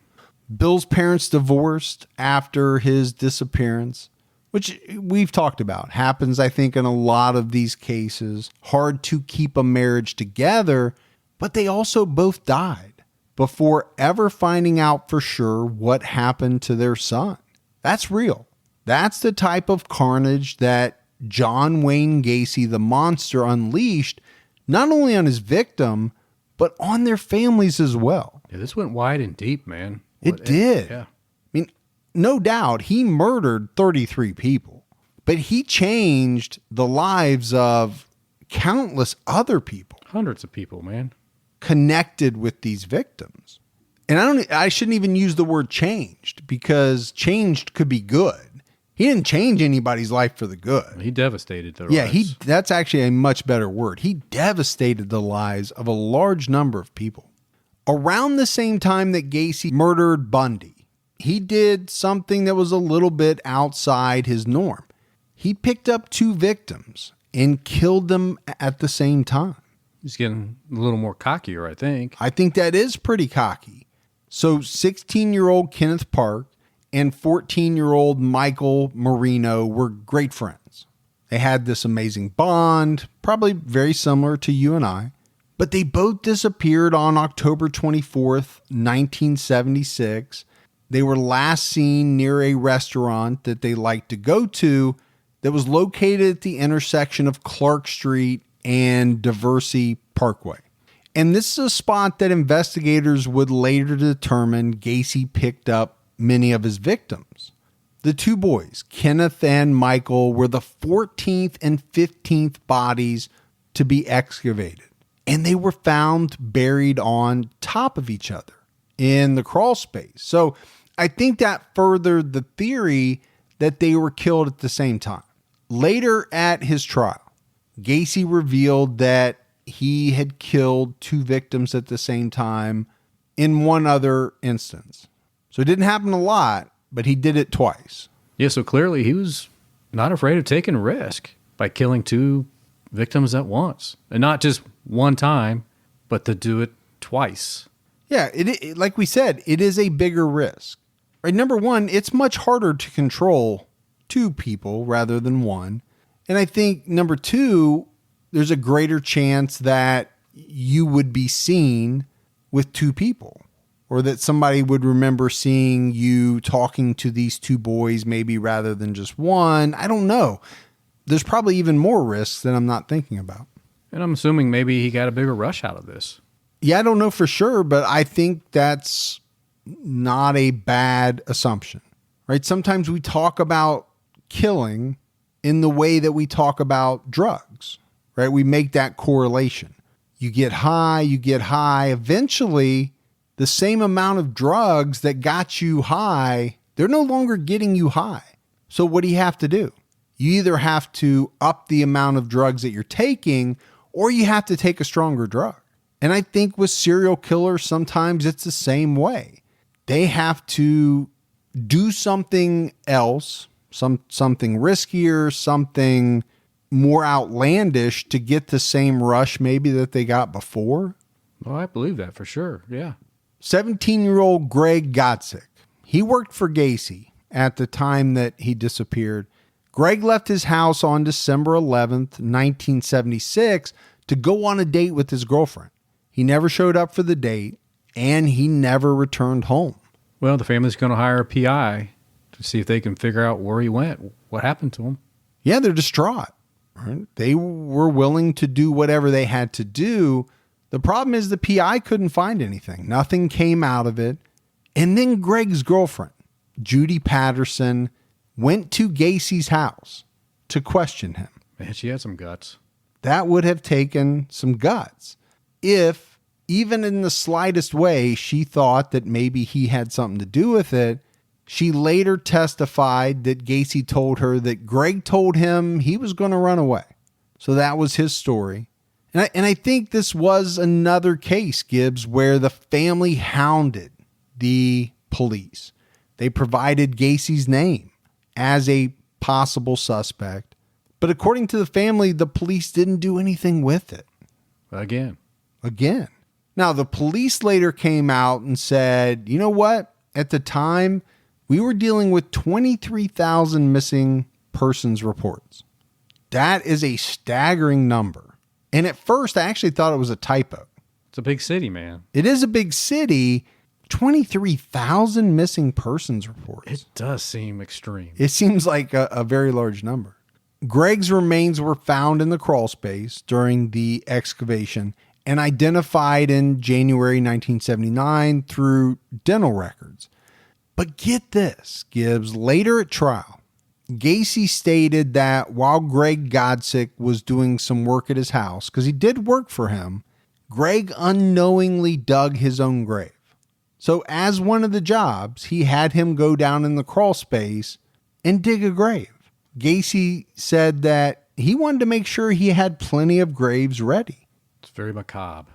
Bill's parents divorced after his disappearance, which we've talked about. Happens, I think, in a lot of these cases. Hard to keep a marriage together, but they also both died before ever finding out for sure what happened to their son. That's real. That's the type of carnage that John Wayne Gacy, the monster, unleashed, not only on his victim, but on their families as well. Yeah, this went wide and deep, man. It did. Yeah. I mean, no doubt he murdered 33 people, but he changed the lives of countless other people. Hundreds of people, man. Connected with these victims. And I shouldn't even use the word changed, because changed could be good. He didn't change anybody's life for the good. He devastated their Yeah, lives. that's actually a much better word. He devastated the lives of a large number of people. Around the same time that Gacy murdered Bundy, he did something that was a little bit outside his norm. He picked up 2 victims and killed them at the same time. He's getting a little more cockier, I think. I think that is pretty cocky. So 16-year-old Kenneth Park and 14-year-old Michael Marino were great friends. They had this amazing bond, probably very similar to you and I, but they both disappeared on October 24th, 1976. They were last seen near a restaurant that they liked to go to that was located at the intersection of Clark Street and Diversey Parkway. And this is a spot that investigators would later determine Gacy picked up many of his victims. The 2 boys, Kenneth and Michael, were the 14th and 15th bodies to be excavated. And they were found buried on top of each other in the crawl space. So I think that furthered the theory that they were killed at the same time. Later at his trial, Gacy revealed that he had killed 2 victims at the same time in one other instance. So it didn't happen a lot, but he did it twice. Yeah, so clearly he was not afraid of taking risk by killing 2 victims at once. And not just one time, but to do it twice. Yeah, like we said, it is a bigger risk. Right? Number one, it's much harder to control 2 people rather than 1. And I think number 2, there's a greater chance that you would be seen with 2 people, or that somebody would remember seeing you talking to these 2 boys maybe rather than just 1. I don't know. There's probably even more risks that I'm not thinking about. And I'm assuming maybe he got a bigger rush out of this. Yeah, I don't know for sure, but I think that's not a bad assumption, right? Sometimes we talk about killing in the way that we talk about drugs, right? We make that correlation. You get high. Eventually, the same amount of drugs that got you high, they're no longer getting you high. So what do you have to do? You either have to up the amount of drugs that you're taking, or you have to take a stronger drug. And I think with serial killers, sometimes it's the same way. They have to do something else, something riskier, something more outlandish to get the same rush maybe that they got before. Well, I believe that for sure. Yeah. 17-year-old Greg Gotzik. He worked for Gacy at the time that he disappeared. Greg left his house on December 11th, 1976 to go on a date with his girlfriend. He never showed up for the date, and he never returned home. Well, the family's going to hire a PI to see if they can figure out where he went, what happened to him. Yeah, they're distraught. Right? They were willing to do whatever they had to do. The problem is the PI couldn't find anything. Nothing came out of it. And then Greg's girlfriend, Judy Patterson, went to Gacy's house to question him. Man, she had some guts. That would have taken some guts if, even in the slightest way, she thought that maybe he had something to do with it. She later testified that Gacy told her that Greg told him he was going to run away. So that was his story. And I think this was another case, Gibbs, where the family hounded the police. They provided Gacy's name as a possible suspect. But according to the family, the police didn't do anything with it. Again. Now, the police later came out and said, you know what? At the time, we were dealing with 23,000 missing persons reports. That is a staggering number. And at first, I actually thought it was a typo. It's a big city, man. It is a big city. 23,000 missing persons reports. It does seem extreme. It seems like a very large number. Greg's remains were found in the crawl space during the excavation and identified in January 1979 through dental records. But get this, Gibbs, later at trial, Gacy stated that while Greg Godsick was doing some work at his house, because he did work for him, Greg unknowingly dug his own grave. So as one of the jobs, he had him go down in the crawl space and dig a grave. Gacy said that he wanted to make sure he had plenty of graves ready. It's very macabre.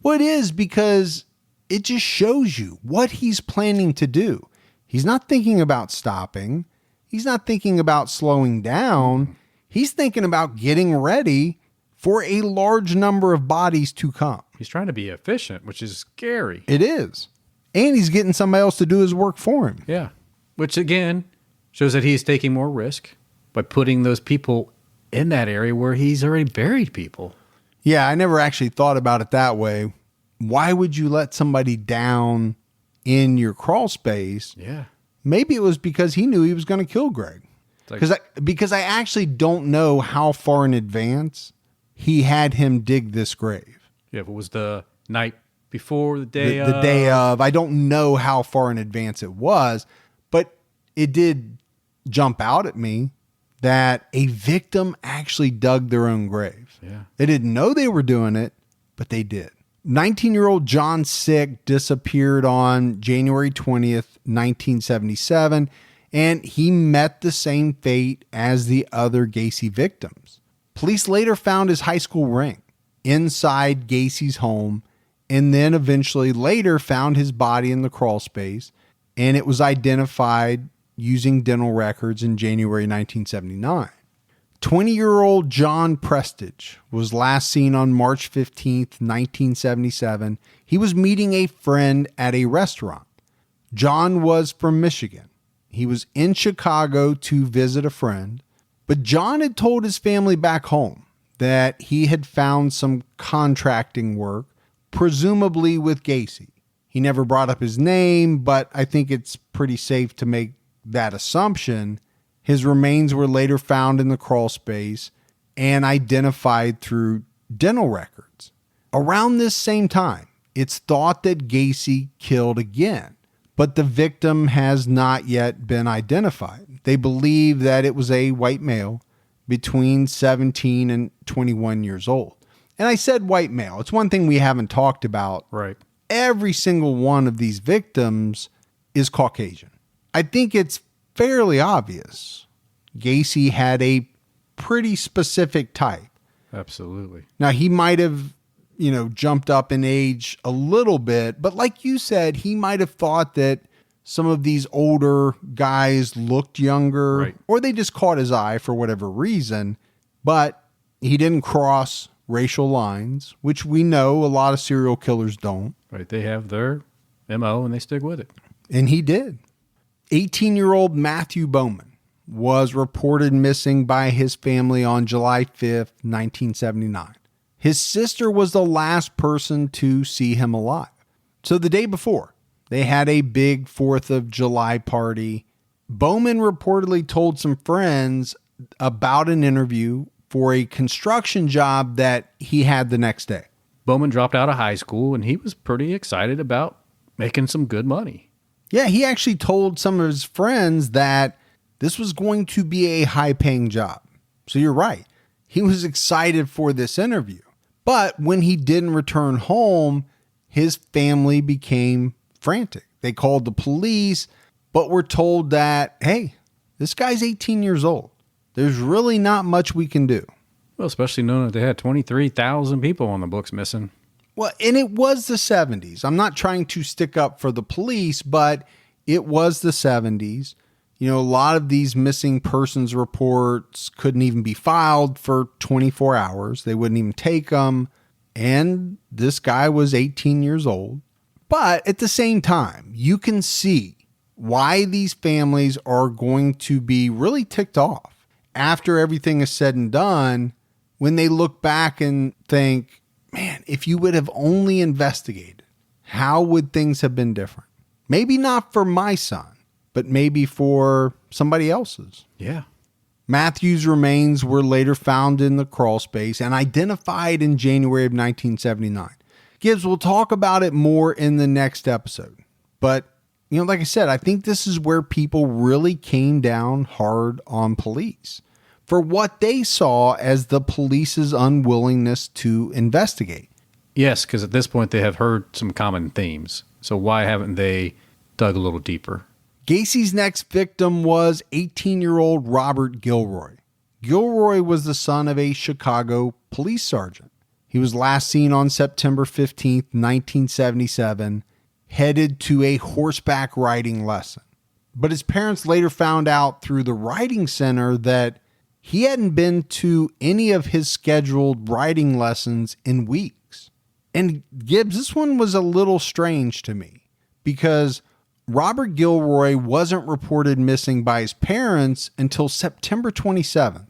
Well, it is, because it just shows you what he's planning to do. He's not thinking about stopping. He's not thinking about slowing down. He's thinking about getting ready for a large number of bodies to come. He's trying to be efficient, which is scary. It is. And he's getting somebody else to do his work for him. Yeah. Which, again, shows that he's taking more risk by putting those people in that area where he's already buried people. Yeah, I never actually thought about it that way. Why would you let somebody down in your crawl space? Yeah. Maybe it was because he knew he was going to kill Greg. Because I actually don't know how far in advance he had him dig this grave. Yeah, if it was the night before, the day of. The day of. I don't know how far in advance it was, but it did jump out at me that a victim actually dug their own grave. Yeah. They didn't know they were doing it, but they did. 19-year-old John Sick disappeared on January 20th, 1977, and he met the same fate as the other Gacy victims. Police later found his high school ring inside Gacy's home, and then eventually later found his body in the crawl space, and it was identified using dental records in January 1979. 20-year-old John Prestige was last seen on March 15th, 1977. He was meeting a friend at a restaurant. John was from Michigan. He was in Chicago to visit a friend, but John had told his family back home that he had found some contracting work, presumably with Gacy. He never brought up his name, but I think it's pretty safe to make that assumption. His remains were later found in the crawl space and identified through dental records. Around this same time, it's thought that Gacy killed again, but the victim has not yet been identified. They believe that it was a white male between 17 and 21 years old. And I said white male. It's one thing we haven't talked about. Right. Every single one of these victims is Caucasian. I think it's fairly obvious. Gacy had a pretty specific type. Absolutely. Now, he might have, jumped up in age a little bit, but like you said, he might have thought that some of these older guys looked younger, right, or they just caught his eye for whatever reason, but he didn't cross racial lines, which we know a lot of serial killers don't. Right. They have their MO and they stick with it. And he did. 18-year-old Matthew Bowman was reported missing by his family on July 5th, 1979. His sister was the last person to see him alive. So the day before, they had a big 4th of July party. Bowman reportedly told some friends about an interview for a construction job that he had the next day. Bowman dropped out of high school, and he was pretty excited about making some good money. Yeah, he actually told some of his friends that this was going to be a high-paying job. So you're right. He was excited for this interview. But when he didn't return home, his family became frantic. They called the police, but were told that, hey, this guy's 18 years old. There's really not much we can do. Well, especially knowing that they had 23,000 people on the books missing. Well, and it was the 70s. I'm not trying to stick up for the police, but it was the 70s. You know, a lot of these missing persons reports couldn't even be filed for 24 hours. They wouldn't even take them. And this guy was 18 years old. But at the same time, you can see why these families are going to be really ticked off after everything is said and done when they look back and think, man, if you would have only investigated, how would things have been different? Maybe not for my son, but maybe for somebody else's. Yeah. Matthew's remains were later found in the crawl space and identified in January of 1979. Gibbs, will talk about it more in the next episode. But, you know, like I said, I think this is where people really came down hard on police for what they saw as the police's unwillingness to investigate. Yes, because at this point they have heard some common themes. So why haven't they dug a little deeper? Gacy's next victim was 18-year-old Robert Gilroy. Gilroy was the son of a Chicago police sergeant. He was last seen on September 15th, 1977, headed to a horseback riding lesson. But his parents later found out through the riding center that he hadn't been to any of his scheduled riding lessons in weeks. And Gibbs, this one was a little strange to me because Robert Gilroy wasn't reported missing by his parents until September 27th.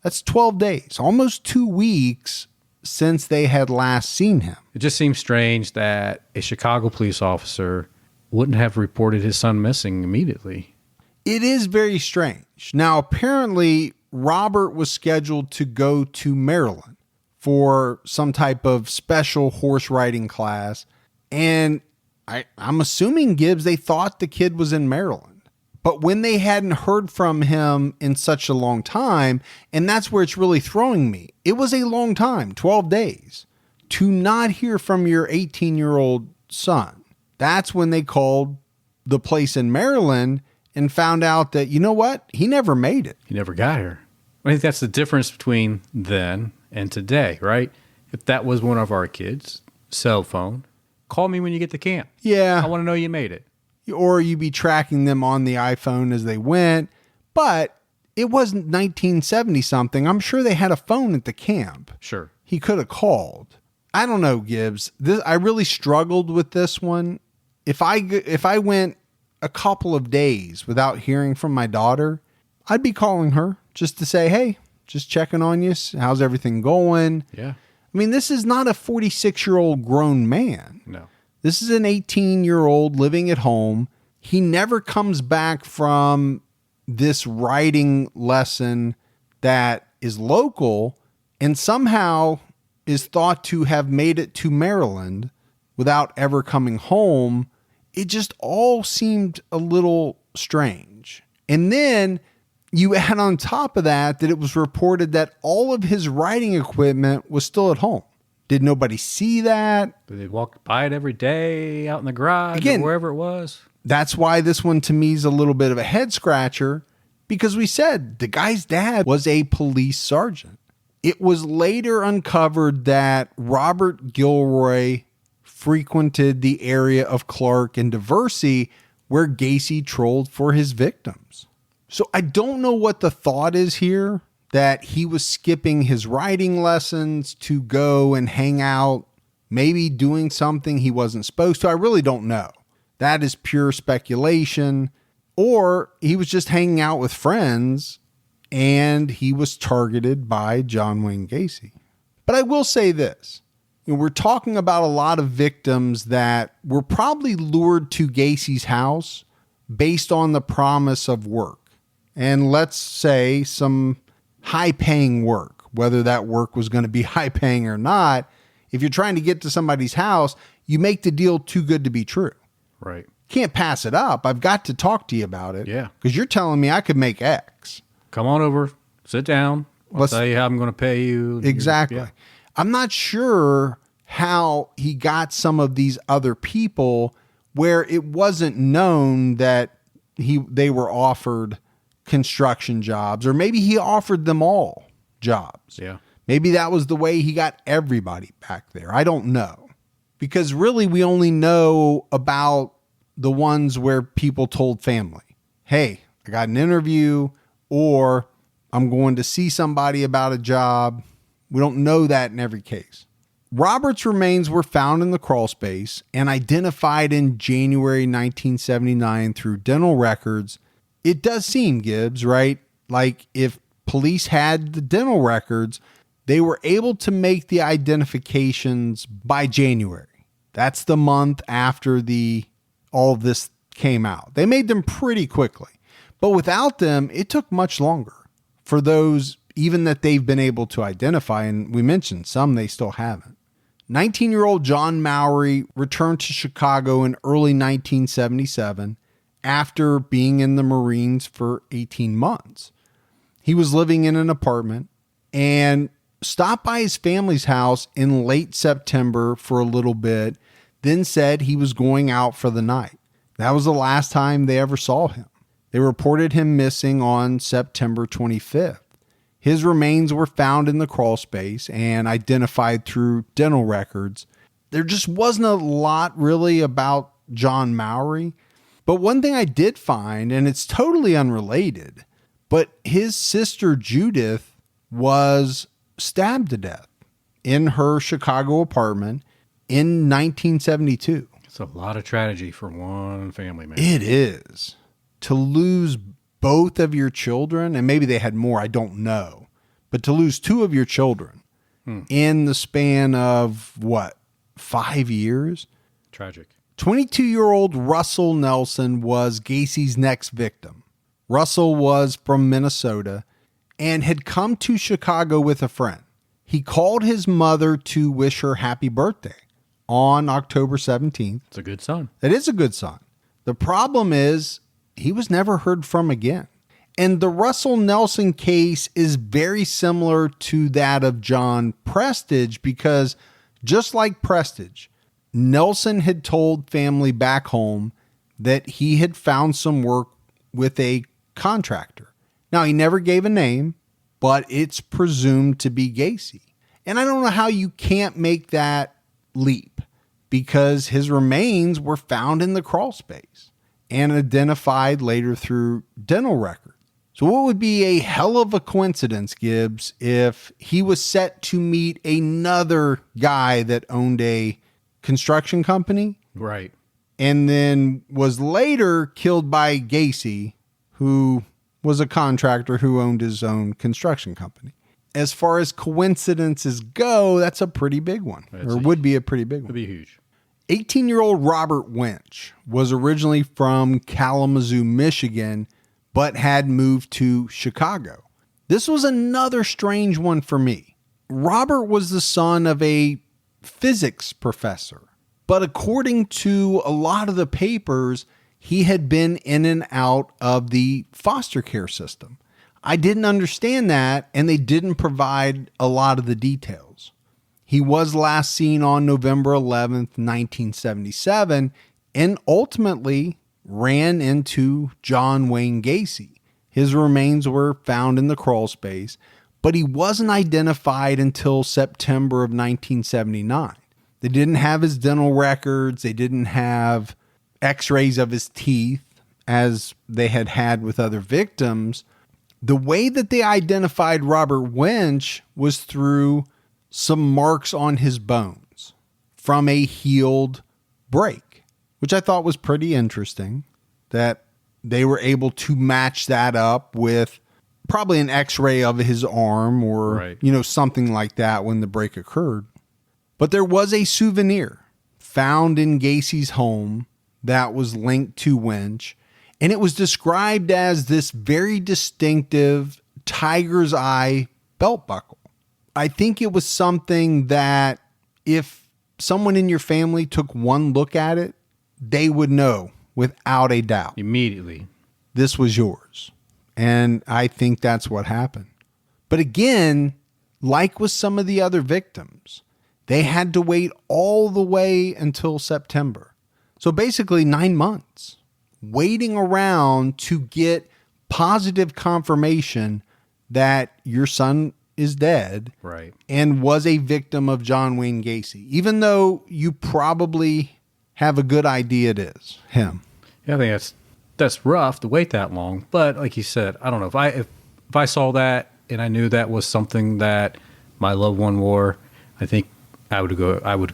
That's 12 days, almost 2 weeks since they had last seen him. It just seems strange that a Chicago police officer wouldn't have reported his son missing immediately. It is very strange. Now, apparently, Robert was scheduled to go to Maryland for some type of special horse riding class. And I'm assuming, Gibbs, they thought the kid was in Maryland. But when they hadn't heard from him in such a long time, and that's where it's really throwing me, it was a long time, 12 days, to not hear from your 18-year-old son. That's when they called the place in Maryland and found out that, you know what? He never made it. He never got here. I think that's the difference between then and today, right? If that was one of our kids' cell phone, call me when you get to camp. Yeah. I want to know you made it. Or you'd be tracking them on the iPhone as they went. But it wasn't 1970 something. I'm sure they had a phone at the camp. Sure. He could have called. I don't know, Gibbs. I really struggled with this one. If I went a couple of days without hearing from my daughter, I'd be calling her just to say, hey, just checking on you. How's everything going? Yeah. I mean, this is not a 46-year-old grown man. No. This is an 18-year-old living at home. He never comes back from this riding lesson that is local and somehow is thought to have made it to Maryland without ever coming home. It just all seemed a little strange. And then you add on top of that it was reported that all of his riding equipment was still at home. Did nobody see that? They walked by it every day out in the garage Again, or wherever it was. That's why this one to me is a little bit of a head scratcher, because we said the guy's dad was a police sergeant. It was later uncovered that Robert Gilroy frequented the area of Clark and Diversey where Gacy trolled for his victims. So I don't know what the thought is here, that he was skipping his riding lessons to go and hang out, maybe doing something he wasn't supposed to. I really don't know. That is pure speculation. Or he was just hanging out with friends and he was targeted by John Wayne Gacy. But I will say this. We're talking about a lot of victims that were probably lured to Gacy's house based on the promise of work. And let's say some high-paying work, whether that work was going to be high-paying or not. If you're trying to get to somebody's house, you make the deal too good to be true. Right. Can't pass it up. I've got to talk to you about it. Yeah. Because you're telling me I could make X. Come on over. Sit down. I'll tell you how I'm going to pay you. Exactly. Yeah. I'm not sure how he got some of these other people where it wasn't known that they were offered construction jobs, or maybe he offered them all jobs. Yeah. Maybe that was the way he got everybody back there. I don't know. Because really we only know about the ones where people told family, hey, I got an interview, or I'm going to see somebody about a job. We don't know that in every case. Robert's remains were found in the crawl space and identified in January 1979 through dental records. It does seem, Gibbs, right? Like if police had the dental records, they were able to make the identifications by January. That's the month after all of this came out. They made them pretty quickly. But without them, it took much longer for those even that they've been able to identify. And we mentioned some they still haven't. 19-year-old John Mowry returned to Chicago in early 1977 after being in the Marines for 18 months. He was living in an apartment and stopped by his family's house in late September for a little bit, then said he was going out for the night. That was the last time they ever saw him. They reported him missing on September 25th. His remains were found in the crawl space and identified through dental records. There just wasn't a lot really about John Mowry. But one thing I did find, and it's totally unrelated, but his sister Judith was stabbed to death in her Chicago apartment in 1972. It's a lot of tragedy for one family, man. It is. To lose both of your children, and maybe they had more, I don't know, but to lose two of your children in the span of, 5 years? Tragic. 22-year-old Russell Nelson was Gacy's next victim. Russell was from Minnesota and had come to Chicago with a friend. He called his mother to wish her happy birthday on October 17th. It's a good sign. It is a good sign. The problem is he was never heard from again. And the Russell Nelson case is very similar to that of John Prestige because just like Prestige, Nelson had told family back home that he had found some work with a contractor. Now, he never gave a name, but it's presumed to be Gacy. And I don't know how you can't make that leap because his remains were found in the crawl space and identified later through dental records. So what would be a hell of a coincidence, Gibbs, if he was set to meet another guy that owned a construction company? Right. And then was later killed by Gacy, who was a contractor who owned his own construction company. As far as coincidences go, that's a pretty big one, would be a pretty big one. Would be huge. 18-year-old Robert Winch was originally from Kalamazoo, Michigan, but had moved to Chicago. This was another strange one for me. Robert was the son of a physics professor, but according to a lot of the papers, he had been in and out of the foster care system. I didn't understand that, and they didn't provide a lot of the details. He was last seen on November 11th, 1977, and ultimately ran into John Wayne Gacy. His remains were found in the crawl space, but he wasn't identified until September of 1979. They didn't have his dental records. They didn't have x-rays of his teeth as they had with other victims. The way that they identified Robert Winch was through some marks on his bones from a healed break, which I thought was pretty interesting that they were able to match that up with probably an x-ray of his arm or, Right. Something like that when the break occurred. But there was a souvenir found in Gacy's home that was linked to Winch, and it was described as this very distinctive tiger's eye belt buckle. I think it was something that if someone in your family took one look at it, they would know without a doubt. Immediately. This was yours. And I think that's what happened. But again, like with some of the other victims, they had to wait all the way until September. So basically 9 months waiting around to get positive confirmation that your son is dead, Right. and was a victim of John Wayne Gacy, even though you probably have a good idea it is him. Yeah, I think that's rough to wait that long. But like you said, I don't know if I saw that and I knew that was something that my loved one wore, I think I would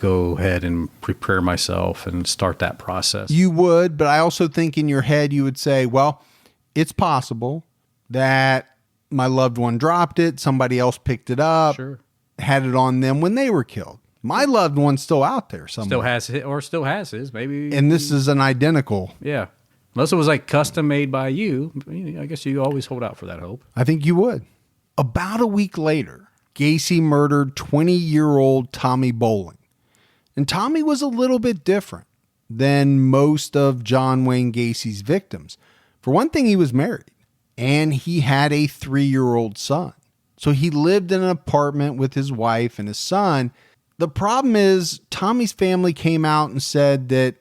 go ahead and prepare myself and start that process. You would, but I also think in your head you would say, well, it's possible that my loved one dropped it, somebody else picked it up, Sure. had it on them when they were killed. My loved one's still out there somewhere. Still has his, maybe. And this is an identical. Yeah. Unless it was like custom made by you, I guess you always hold out for that hope. I think you would. About a week later, Gacy murdered 20-year-old Tommy Bowling. And Tommy was a little bit different than most of John Wayne Gacy's victims. For one thing, he was married, and he had a 3-year-old son. So he lived in an apartment with his wife and his son. The problem is, Tommy's family came out and said that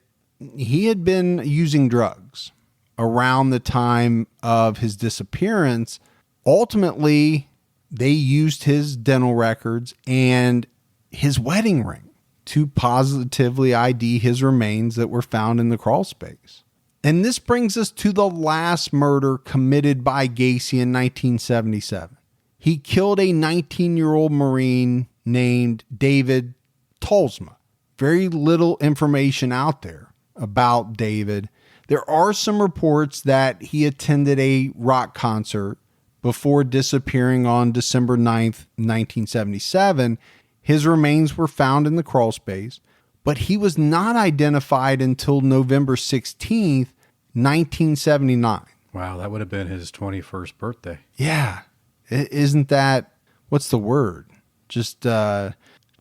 he had been using drugs around the time of his disappearance. Ultimately, they used his dental records and his wedding ring to positively ID his remains that were found in the crawl space. And this brings us to the last murder committed by Gacy in 1977. He killed a 19-year-old Marine named David Tolsma. Very little information out there about David. There are some reports that he attended a rock concert before disappearing on December 9th, 1977. His remains were found in the crawl space, but he was not identified until November 16th, 1979. Wow, that would have been his 21st birthday. Yeah. Isn't that, what's the word? Just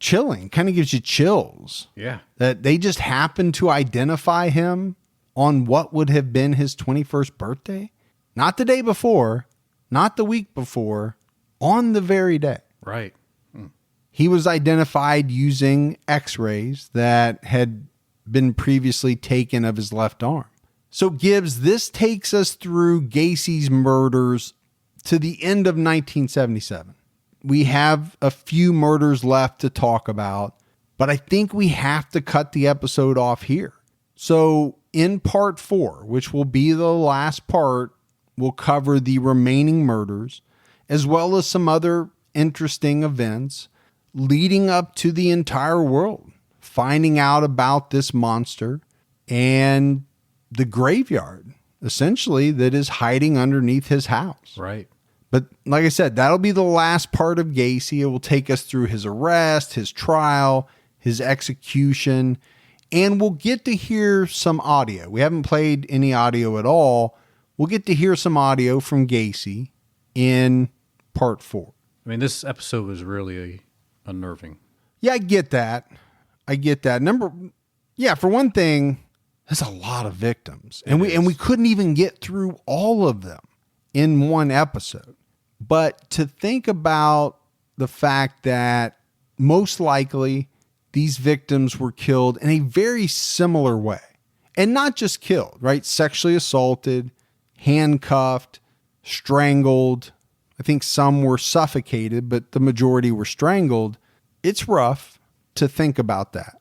chilling. Kind of gives you chills. Yeah. That they just happened to identify him on what would have been his 21st birthday. Not the day before, not the week before, on the very day. Right. He was identified using x-rays that had been previously taken of his left arm. So Gibbs, this takes us through Gacy's murders to the end of 1977. We have a few murders left to talk about, but I think we have to cut the episode off here. So in part 4, which will be the last part, we'll cover the remaining murders, as well as some other interesting events leading up to the entire world finding out about this monster and the graveyard, essentially, that is hiding underneath his house. Right. But like I said, that'll be the last part of Gacy. It will take us through his arrest, his trial, his execution, and we'll get to hear some audio. We haven't played any audio at all. We'll get to hear some audio from Gacy in part 4. I mean, this episode was really unnerving. Yeah, I get that. For one thing, there's a lot of victims. And we couldn't even get through all of them in one episode. But to think about the fact that most likely these victims were killed in a very similar way. And not just killed, right? Sexually assaulted, handcuffed, strangled. I think some were suffocated, but the majority were strangled. It's rough to think about that.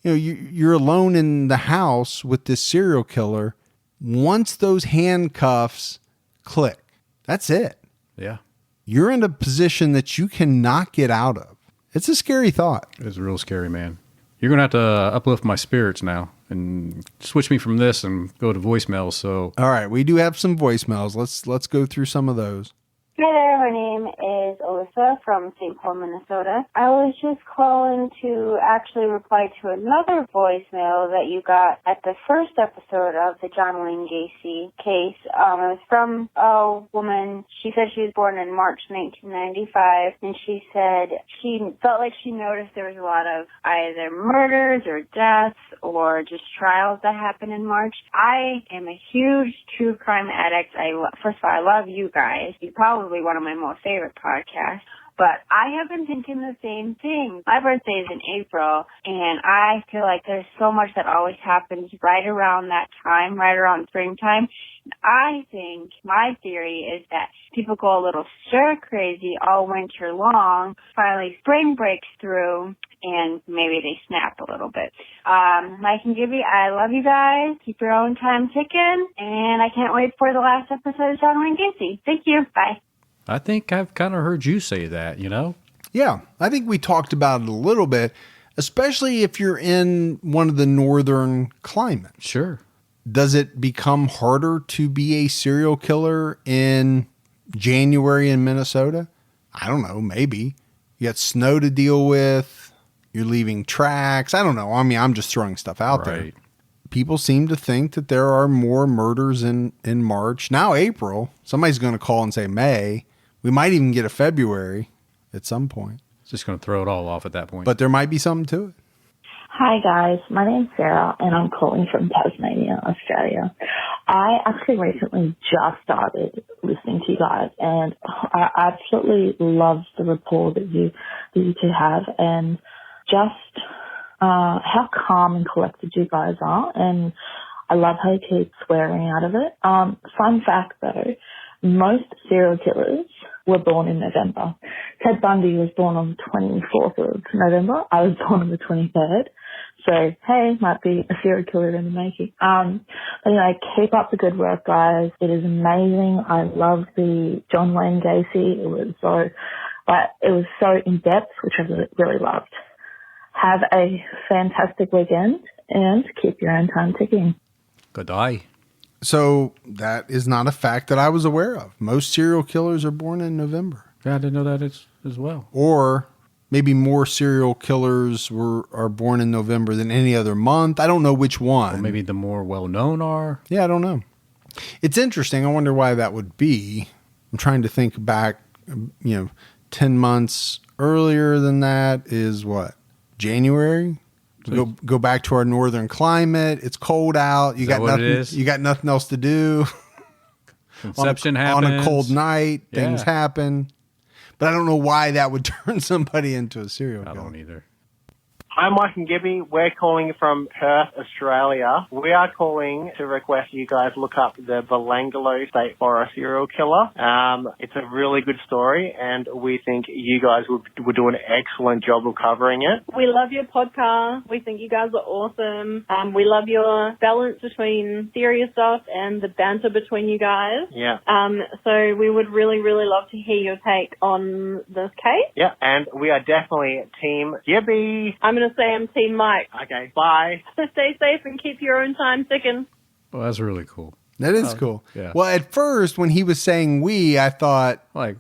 You know, you're alone in the house with this serial killer. Once those handcuffs click, that's it. Yeah. You're in a position that you cannot get out of. It's a scary thought. It's real scary, man. You're going to have to uplift my spirits now and switch me from this and go to voicemail. So, all right, we do have some voicemails. Let's go through some of those. Hi there, my name is Alyssa from St. Paul, Minnesota. I was just calling to actually reply to another voicemail that you got at the first episode of the John Wayne Gacy case. It was from a woman. She said she was born in March 1995, and she said she felt like she noticed there was a lot of either murders or deaths or just trials that happened in March. I am a huge true crime addict. First of all, I love you guys. You probably one of my most favorite podcasts, but I have been thinking the same thing. My birthday is in April, and I feel like there's so much that always happens right around that time, right around springtime. I think my theory is that people go a little stir crazy all winter long. Finally, spring breaks through, and maybe they snap a little bit. Mike and Gibby, I love you guys. Keep your own time ticking, and I can't wait for the last episode of John Wayne Gacy. Thank you. Bye. I think I've kind of heard you say that, you know? Yeah, I think we talked about it a little bit, especially if you're in one of the northern climates. Sure. Does it become harder to be a serial killer in January in Minnesota? I don't know, maybe. You got snow to deal with. You're leaving tracks. I don't know. I mean, I'm just throwing stuff out there. People seem to think that there are more murders in March. Now April. Somebody's going to call and say May. We might even get a February at some point. It's just going to throw it all off at that point. But there might be something to it. Hi guys, my name's Sarah and I'm calling from Tasmania, Australia. I actually recently just started listening to you guys and I absolutely love the rapport that you two have and just how calm and collected you guys are, and I love how you keep swearing out of it. Fun fact though, most serial killers were born in November. Ted Bundy was born on the 24th of November. I was born on the 23rd. So, hey, might be a serial killer in the making. Anyway, keep up the good work, guys. It is amazing. I love the John Wayne Gacy. It was so in-depth, which I really loved. Have a fantastic weekend and keep your own time ticking. Good day. So that is not a fact that I was aware of. Most serial killers are born in November. Yeah, I didn't know that as well. Or maybe more serial killers are born in November than any other month. I don't know which one. Or maybe the more well-known are. Yeah, I don't know. It's interesting. I wonder why that would be. I'm trying to think back, 10 months earlier than that is what? January? Go back to our northern climate. It's cold out. You got nothing. You got nothing else to do. Conception happens on a cold night. Yeah. Things happen, but I don't know why that would turn somebody into a serial killer. I don't either. Hi, Mike and Gibby. We're calling from Perth, Australia. We are calling to request you guys look up the Belanglo State Forest serial killer. It's a really good story, and we think you guys would do an excellent job of covering it. We love your podcast. We think you guys are awesome. We love your balance between serious stuff and the banter between you guys. Yeah. So we would really, really love to hear your take on this case. Yeah, and we are definitely Team Gibby. I'm going to say I'm Team Mike. Okay, bye. Stay safe and keep your own time ticking. Well, that's really cool. That is cool. Yeah. Well, at first, when he was saying we, I thought, like,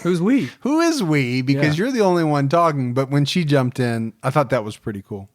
who's we? Who is we? Because you're the only one talking. But when she jumped in, I thought that was pretty cool.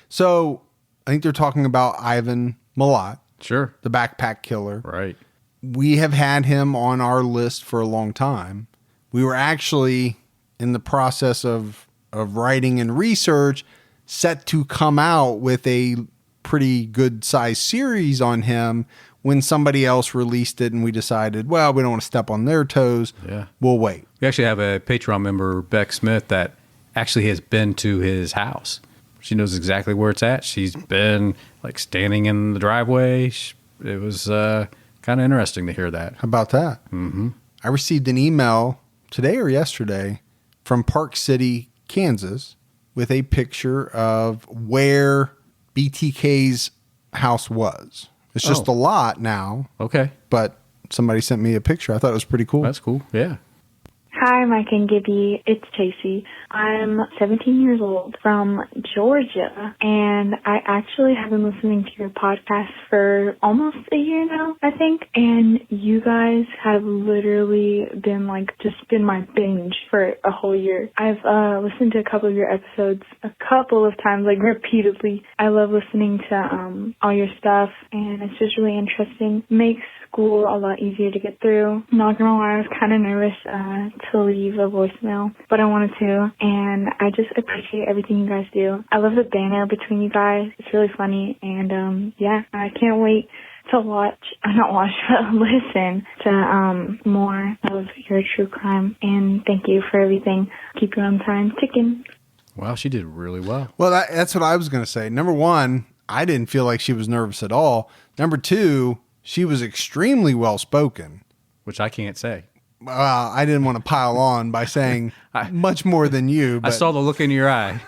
So I think they're talking about Ivan Milat. Sure. The backpack killer. Right. We have had him on our list for a long time. We were actually in the process of writing and research, set to come out with a pretty good sized series on him when somebody else released it, and we decided, well, we don't want to step on their toes. Yeah. We'll wait. We actually have a Patreon member, Beck Smith, that actually has been to his house. She knows exactly where it's at. She's been like standing in the driveway. It was kind of interesting to hear that. How about that? Mm-hmm. I received an email today or yesterday from Park City, Kansas, with a picture of where BTK's house was. It's just a lot now. Okay. But somebody sent me a picture. I thought it was pretty cool. That's cool. Yeah. Hi, Mike and Gibby. It's Tracy. I'm 17 years old from Georgia, and I actually have been listening to your podcast for almost a year now, I think, and you guys have literally been been my binge for a whole year. I've listened to a couple of your episodes a couple of times, repeatedly. I love listening to all your stuff, and it's just really interesting. Makes school a lot easier to get through. Not gonna lie, I was kind of nervous to leave a voicemail, but I wanted to, and I just appreciate everything you guys do. I love the banter between you guys. It's really funny, and yeah, I can't wait to listen to more of your true crime, and thank you for everything. Keep your own time ticking. Wow, she did really well. Well, that's what I was going to say. Number one, I didn't feel like she was nervous at all. Number two, she was extremely well spoken. Which I can't say. Well, I didn't want to pile on by saying much more than you. But I saw the look in your eye.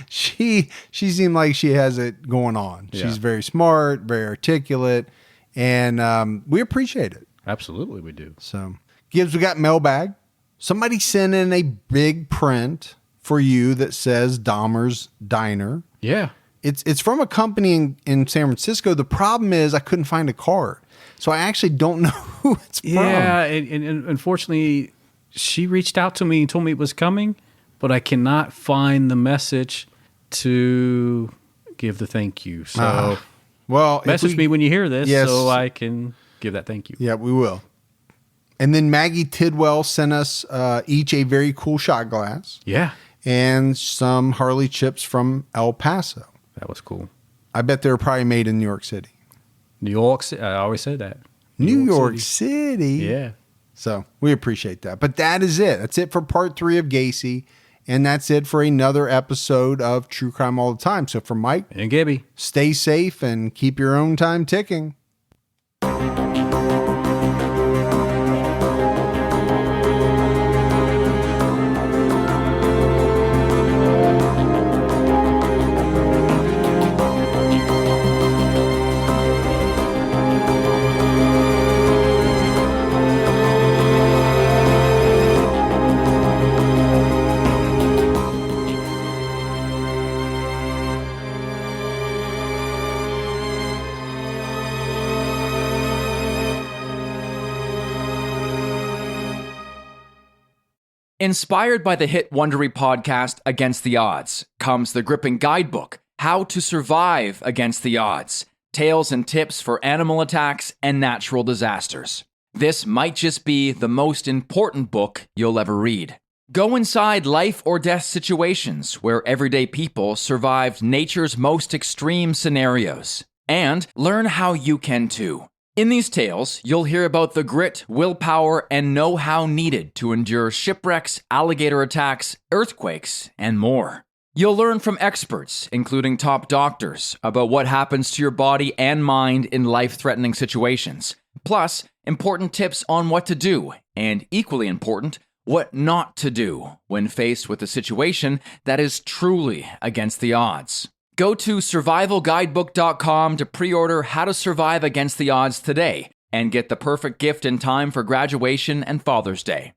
She seemed like she has it going on. Yeah. She's very smart, very articulate, and we appreciate it. Absolutely, we do. So, Gibbs, we got mailbag. Somebody sent in a big print for you that says Dahmer's Diner. Yeah. It's from a company in San Francisco. The problem is I couldn't find a card. So I actually don't know who it's from. Yeah, and unfortunately, she reached out to me and told me it was coming, but I cannot find the message to give the thank you. So message me when you hear this so I can give that thank you. Yeah, we will. And then Maggie Tidwell sent us each a very cool shot glass. Yeah. And some Harley chips from El Paso. That was cool. I bet they were probably made in New York City. New York City. I always say that. New York City. Yeah. So we appreciate that. But that is it. That's it for part 3 of Gacy. And that's it for another episode of True Crime All the Time. So for Mike and Gibby, stay safe and keep your own time ticking. Inspired by the hit Wondery podcast Against the Odds comes the gripping guidebook, How to Survive Against the Odds, Tales and Tips for Animal Attacks and Natural Disasters. This might just be the most important book you'll ever read. Go inside life or death situations where everyday people survived nature's most extreme scenarios, and learn how you can too. In these tales, you'll hear about the grit, willpower, and know-how needed to endure shipwrecks, alligator attacks, earthquakes, and more. You'll learn from experts, including top doctors, about what happens to your body and mind in life-threatening situations. Plus, important tips on what to do, and equally important, what not to do when faced with a situation that is truly against the odds. Go to survivalguidebook.com to pre-order How to Survive Against the Odds today and get the perfect gift in time for graduation and Father's Day.